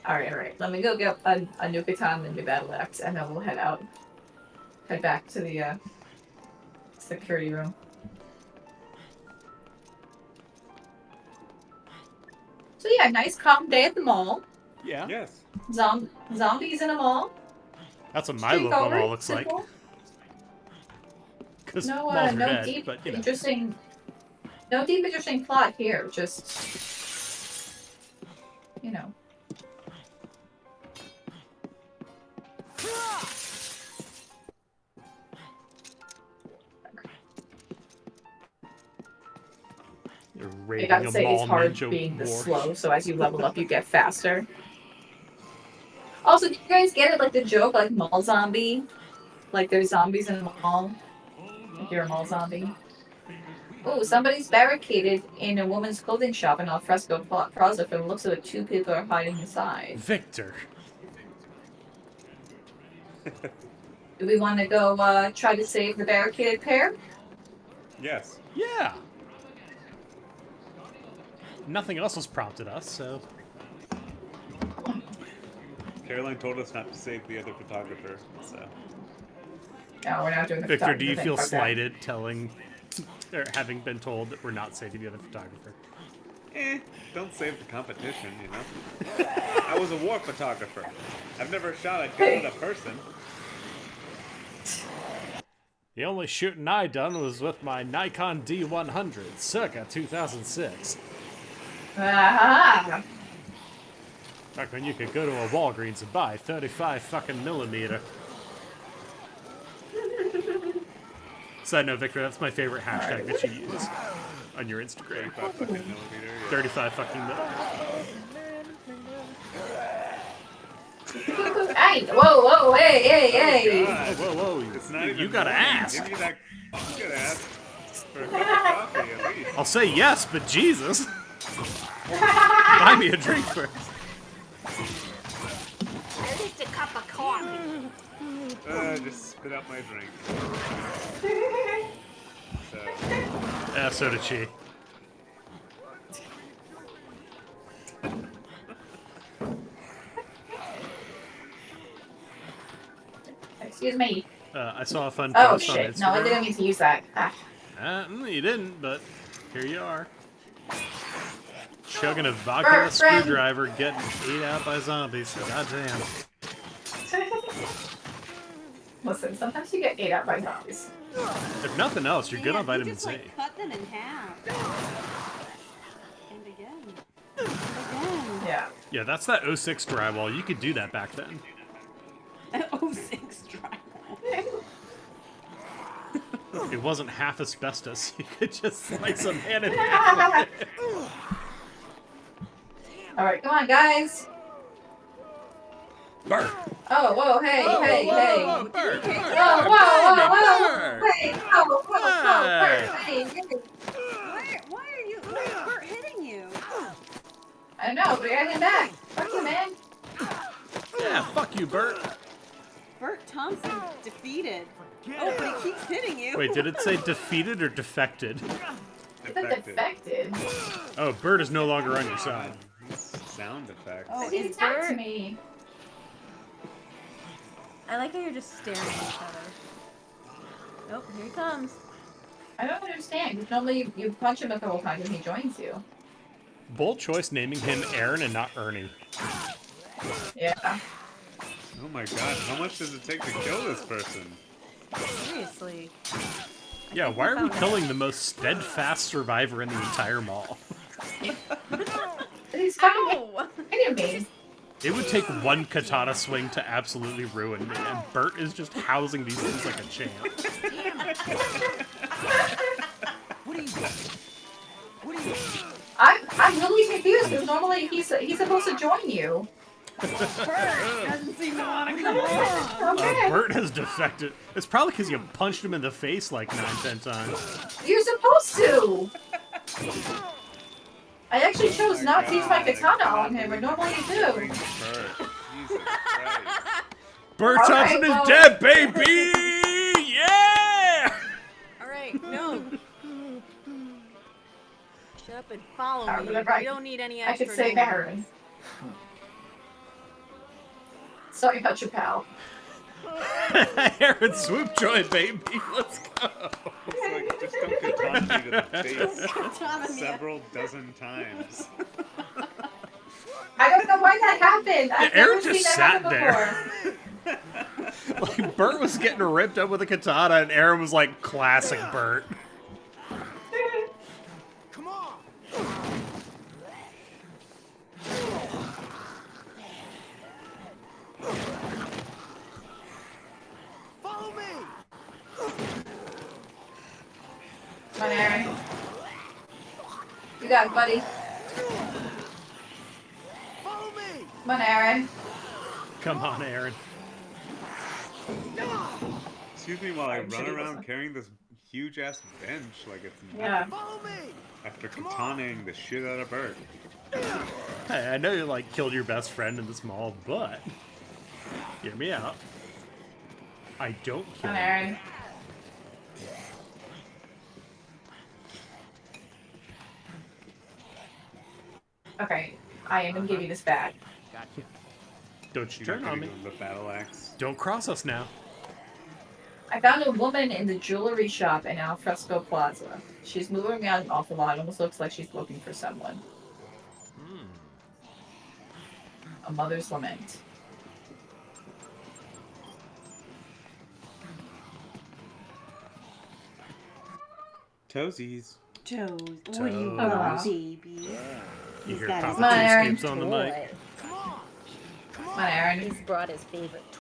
Alright. Let me go get a new katana and a new battle axe, and then we'll head out. Head back to the security room. So yeah, nice calm day at the mall. Yeah. Yes. Zombies in a mall. That's what my local mall looks like. Because No, malls are no dead, deep, but, you know. interesting plot here. Just, you know. You're I raiding gotta a say, mall it's hard ninja being this war. slow, so as you level up, you get faster. Also, do you guys get it? Like the joke, like mall zombie? Like there's zombies in a mall? Like you're a mall zombie? Oh, somebody's barricaded in a woman's clothing shop in Alfresco Plaza. From the looks of it, 2 people are hiding inside. Victor. Do we want to go try to save the barricaded pair? Yes. Yeah. Nothing else has prompted us, so. Caroline told us not to save the other photographer, so. No, we're not doing the Victor, do photography you thing, feel fuck that. slighted or having been told that we're not saving the other photographer? Don't save the competition, you know? I was a war photographer. I've never shot a gun at a person. The only shooting I done was with my Nikon D100, circa 2006. Ah, Back when you could go to a Walgreens and buy 35 fucking millimeter. Side note, Victor, that's my favorite hashtag that you use on your Instagram. 35 fucking millimeter. Yeah. 35 fucking millimeter. Hey, whoa, hey. Whoa. It's not even You gotta morning. ask. Give me that. You gotta ask for a cup of coffee at least. I'll say yes, but Jesus. Buy me a drink first. At least a cup of coffee. Just spit out my drink. So did she. Excuse me. I saw a fun Oh post on shit! Instagram. No, I didn't mean to use that. You didn't, but here you are. Chugging a vodka Friend. screwdriver, getting ate out by zombies. Goddamn. Listen, sometimes you get ate out by zombies. If nothing else, you're good on vitamin just, C. Like, cut them in half. And again. Yeah. Yeah, that's that 06 drywall. You could do that back then. 06 drywall. It wasn't half asbestos. You could just slice a man in half. Alright, come on, guys. Bert. Oh, whoa, hey, hey, hey. Whoa, Bert, Bert, Whoa, whoa, whoa, whoa. Bert. Hey, whoa, whoa, whoa, Bert, hey, hey. Why are you? Who's Bert hitting you? I don't know, but I got him back. Fuck you, man. Yeah, fuck you, Bert. Bert Thompson defeated. Oh, but he keeps hitting you. Wait, did it say defeated or defected? It's defected. Oh, Bert is no longer on your side. Sound effects. Oh, He is attacked Bert? me. I like how you're just staring at each other. Oh, here he comes. I don't understand, because normally you punch him a couple times and he joins you. Bold choice naming him Aaron and not Ernie. Yeah. Oh my god, how much does it take to kill this person? Seriously. Yeah, why are we killing the most steadfast survivor in the entire mall? He's fucking hitting me. It would take one katana swing to absolutely ruin me, and Bert is just housing these things like a champ. What are you doing? What are you doing? I'm really confused, because normally he's supposed to join you. Bert doesn't seem to want to come along. Okay. Bert has defected. It's probably because you punched him in the face like 9-10 times. You're supposed to! I actually chose not to use my katana on him, but normally you do. Bert. Jesus Christ. Bert All Thompson right, is dead, baby! Yeah! Alright, no. Shut up and follow me. Whatever We don't need any I extra could save noise. Aaron. Sorry about your pal. Aaron swoop joy, baby. Let's go. It's like, just don't katana me to the face Katana me. several dozen times. I don't know why that happened. I've Aaron never seen just that sat happen there. before. Like, Bert was getting ripped up with a katana, and Aaron was like, classic Bert. Come on! Follow me! Come on, Aaron. You got it, buddy. Follow me! Come on, Aaron. Come on, Aaron. Excuse me while I run around carrying this huge ass bench like it's Yeah. Follow me! after katanaing the shit out of Bert. Hey, I know you, like, killed your best friend in this mall, but... hear me out. I don't kill Come on, you. Aaron. Okay, I am gonna give you this bag. Gotcha. Don't you You're turn not on gonna me. go with the battle axe. Don't cross us now. I found a woman in the jewelry shop in Alfresco Plaza. She's moving around an awful lot. Almost looks like she's looking for someone. A mother's lament. Toesies. Toes, what do you Toes. want, baby? You hear got his Papa Come on, Aaron. Two-Skips on the mic. Come on! Come Come on, Aaron. He's brought his favorite